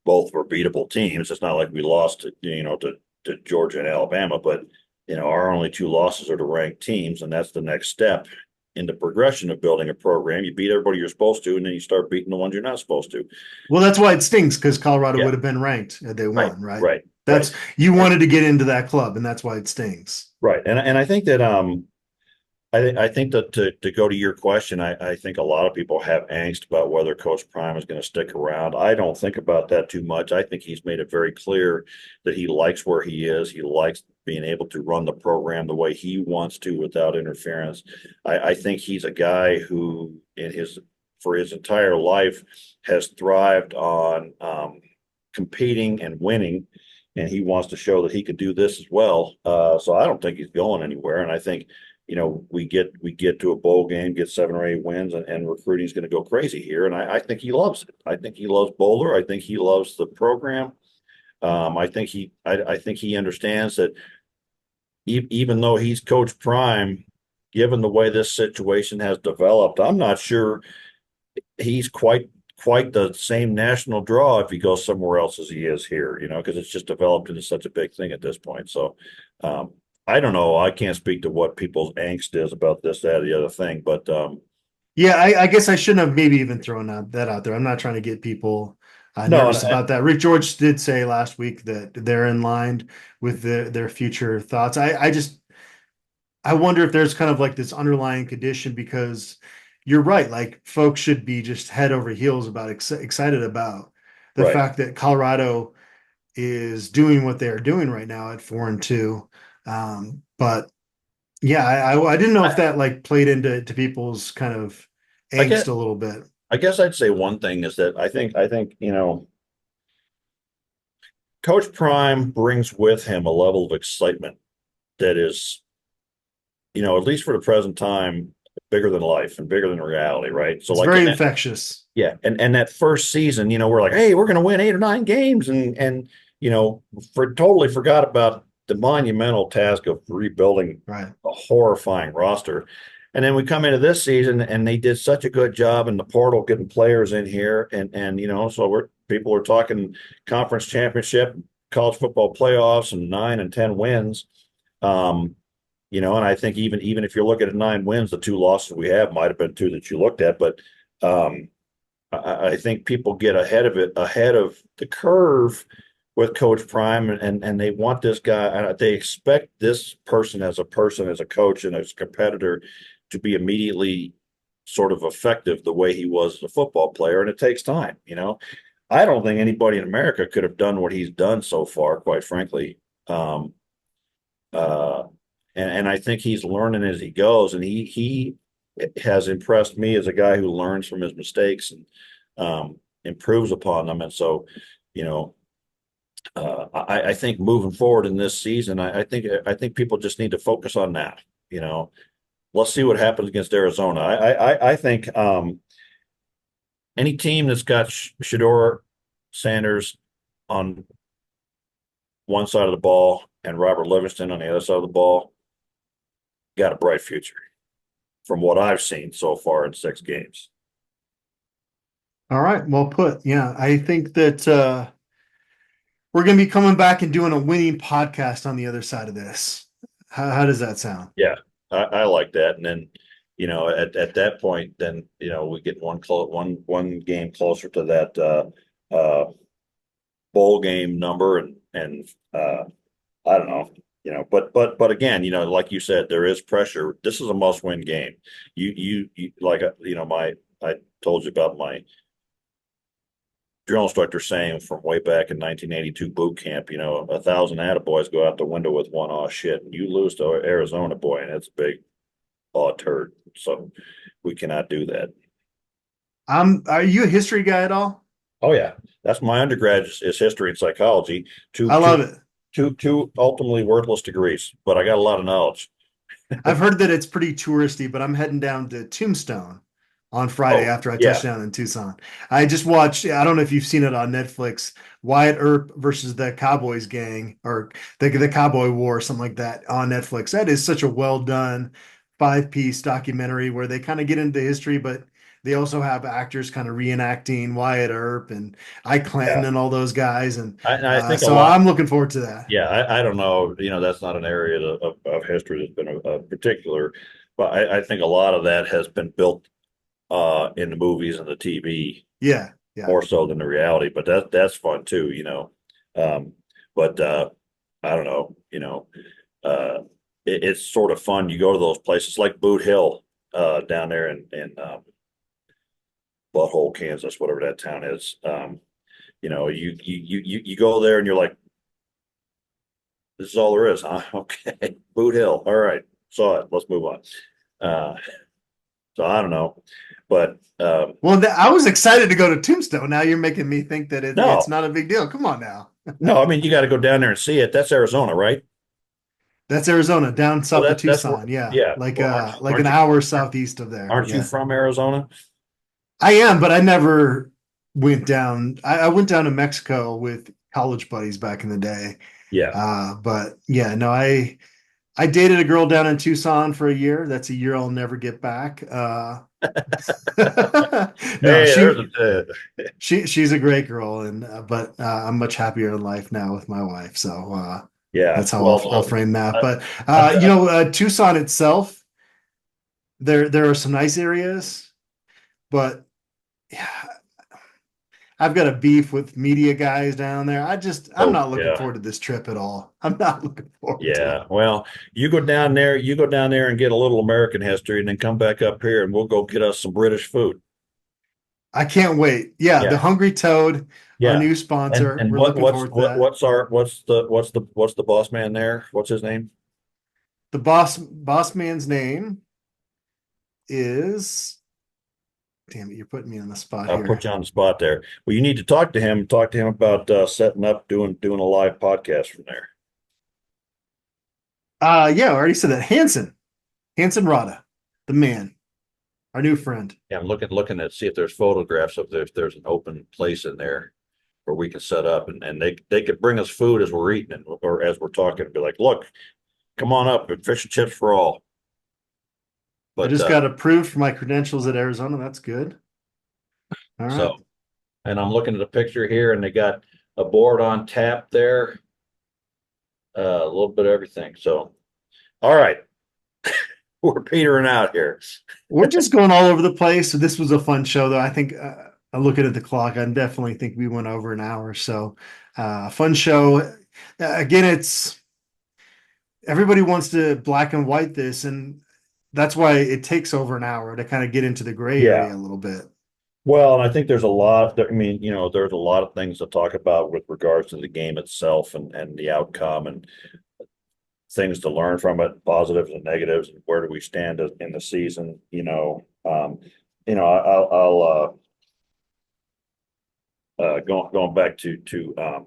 both were beatable teams. It's not like we lost to Georgia and Alabama, but our only 2 losses are to ranked teams, and that's the next step in the progression of building a program. You beat everybody you're supposed to, and then you start beating the ones you're not supposed to. Well, that's why it stings, because Colorado would have been ranked had they won, right? Right. You wanted to get into that club, and that's why it stings. Right. And I think that I think that to go to your question, I think a lot of people have angst about whether Coach Prime is going to stick around. I don't think about that too much. I think he's made it very clear that he likes where he is. He likes being able to run the program the way he wants to without interference. I think he's a guy who for his entire life has thrived on competing and winning, and he wants to show that he could do this as well. So I don't think he's going anywhere. And I think, we get to a bowl game, get 7 or 8 wins, and recruiting is going to go crazy here. And I think he loves it. I think he loves Boulder. I think he loves the program. I think he understands that even though he's Coach Prime, given the way this situation has developed, I'm not sure he's quite the same national draw if he goes somewhere else as he is here, because it's just developed into such a big thing at this point. So I don't know. I can't speak to what people's angst is about this, that, or the other thing, but yeah, I guess I shouldn't have maybe even thrown that out there. I'm not trying to get people nervous about that. Rick George did say last week that they're in line with their future thoughts. I wonder if there's kind of like this underlying condition, because you're right. Like, folks should be just head over heels about excited about the fact that Colorado is doing what they're doing right now at 4-2. But yeah, I didn't know if that like played into people's kind of angst a little bit. I guess I'd say one thing is that I think Coach Prime brings with him a level of excitement that is, at least for the present time, bigger than life and bigger than reality, right? So it's like very infectious. Yeah. And that first season, we're like, hey, we're going to win 8 or 9 games. And totally forgot about the monumental task of rebuilding a horrifying roster. And then we come into this season and they did such a good job in the portal getting players in here. And so people are talking conference championship, college football playoffs, and 9 and 10 wins. And I think even if you're looking at 9 wins, the 2 losses we have might have been 2 that you looked at. But I think people get ahead of the curve with Coach Prime, and they want this guy. They expect this person, as a coach, and as a competitor, to be immediately sort of effective the way he was as a football player, and it takes time. I don't think anybody in America could have done what he's done so far, quite frankly. And I think he's learning as he goes, and he has impressed me as a guy who learns from his mistakes and improves upon them. And so, I think moving forward in this season, I think people just need to focus on that. Let's see what happens against Arizona. I think any team that's got Shedeur Sanders on one side of the ball and Robert Livingston on the other side of the ball got a bright future, from what I've seen so far in 6 games. All right, well put. Yeah, I think that we're going to be coming back and doing a winning podcast on the other side of this. How does that sound? Yeah, I like that. And then, at that point, then, we get one game closer to that bowl game number. And I don't know, but again, like you said, there is pressure. This is a must-win game. You like, I told you about my drill instructor saying from way back in 1982 boot camp, 1,000 attaboys go out the window with 1 aw shit, and you lose to Arizona, boy, and it's a big aw turd. So we cannot do that. Are you a history guy at all? Oh yeah, that's my undergrad is history and psychology. I love it. Two ultimately worthless degrees, but I got a lot of knowledge. I've heard that it's pretty touristy, but I'm heading down to Tombstone on Friday after I touch down in Tucson. I just watched, I don't know if you've seen it on Netflix, Wyatt Earp versus the Cowboys gang, or the Cowboy War, something like that, on Netflix. That is such a well done 5-piece documentary where they kind of get into history, but they also have actors kind of reenacting Wyatt Earp and Ike Clanton and all those guys. And I think I'm looking forward to that. Yeah, I don't know. That's not an area of history that's been a particular Well, I think a lot of that has been built in the movies and the TV Yeah, yeah. more so than the reality, but that's fun too, Um, but I don't know, it's sort of fun. You go to those places like Boot Hill down there in Butthole, Kansas, whatever that town is. You go there and you're like, this is all there is, huh? Okay, Boot Hill. All right, saw it. Let's move on. Uh, so I don't know, but well, I was excited to go to Tombstone. Now you're making me think that no, it's not a big deal. Come on now. no. I mean, you got to go down there and see it. That's Arizona, right? That's Arizona, down Well, south of that's Tucson. Yeah, yeah. like Well, like an hour southeast of there. aren't you Yeah. from Arizona? I am, but I never went down. I went down to Mexico with college buddies back in the day. Yeah. But yeah, no, I dated a girl down in Tucson for a year. That's a year I'll never get back. No, Hey, she's a great girl, and but I'm much happier in life now with my wife. So yeah. that's how Well, I'll frame that. But I- Tucson itself, there are some nice areas, but yeah, I've got a beef with media guys down there. I'm not looking yeah. forward to this trip at all. I'm not looking forward to Yeah. it. Well, you go down there and get a little American history and then come back up here and we'll go get us some British food. I can't wait. Yeah, the Yeah. Hungry Toad, our Yeah. new sponsor. And We're looking forward to that. what's the boss man there? What's his name? The boss man's name is, damn it, you're putting me on the spot I'll here. put you on the spot there. Well, you need to talk to him. Talk to him about setting up doing a live podcast from there. Yeah, I already said that. Hanson Rada, the man, our new friend. Yeah, I'm looking at see if there's photographs of if there's an open place in there where we can set up and they could bring us food as we're eating it or as we're talking and be like, look, come on up and fish and chips for all. I just got approved for my credentials at Arizona. That's good. All right. So, and I'm looking at a picture here and they got a board on tap there. A little bit of everything. So, all right. We're petering out here. We're just going all over the place. So this was a fun show, though. I think I'm looking at the clock. I definitely think we went over an hour. So fun show. Again, it's everybody wants to black and white this, and that's why it takes over an hour to kind of get into the gray area a little bit. Well, and I think there's a lot. I mean, there's a lot of things to talk about with regards to the game itself and the outcome and things to learn from it, positives and negatives, and where do we stand in the season? I'll going back to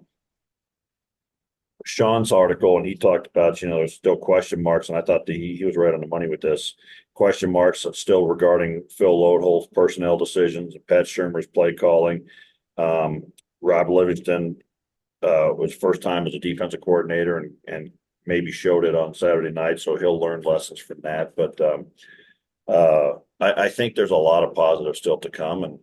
Sean's article, and he talked about there's still question marks, and I thought that he was right on the money with this. Question marks still regarding Phil Loadhole's personnel decisions and Pat Shermer's play calling. Rob Livingston was first time as a defensive coordinator and maybe showed it on Saturday night, so he'll learn lessons from that. But I think there's a lot of positives still to come, and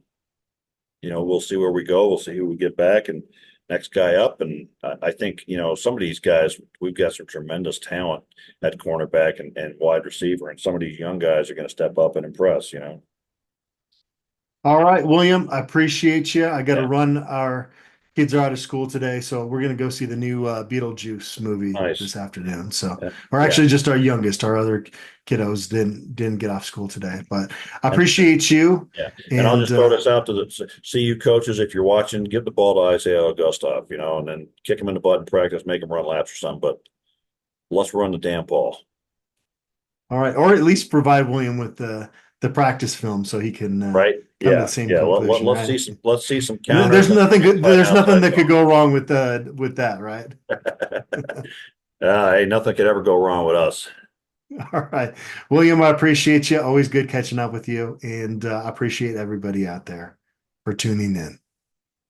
we'll see where we go. We'll see who we get back and next guy up. And I think some of these guys, we've got some tremendous talent at cornerback and wide receiver, and some of these young guys are going to step up and impress. All right, William, I appreciate you. I got to run. Our kids are out of school today, so we're going to go see the new Beetlejuice movie this afternoon. So, or actually, just our youngest. Our other kiddos didn't get off school today, but I appreciate you. Yeah, and I'll just throw this out to the CU coaches: if you're watching, give the ball to Isaiah Augustov, and then kick him in the butt in practice, make him run laps or something. But let's run the damn ball. All right, or at least provide William with the practice film so he can right. Let's see some counters. There's nothing good. There's nothing that could go wrong with that, right? Hey, nothing could ever go wrong with us. All right, William, I appreciate you. Always good catching up with you, and I appreciate everybody out there for tuning in.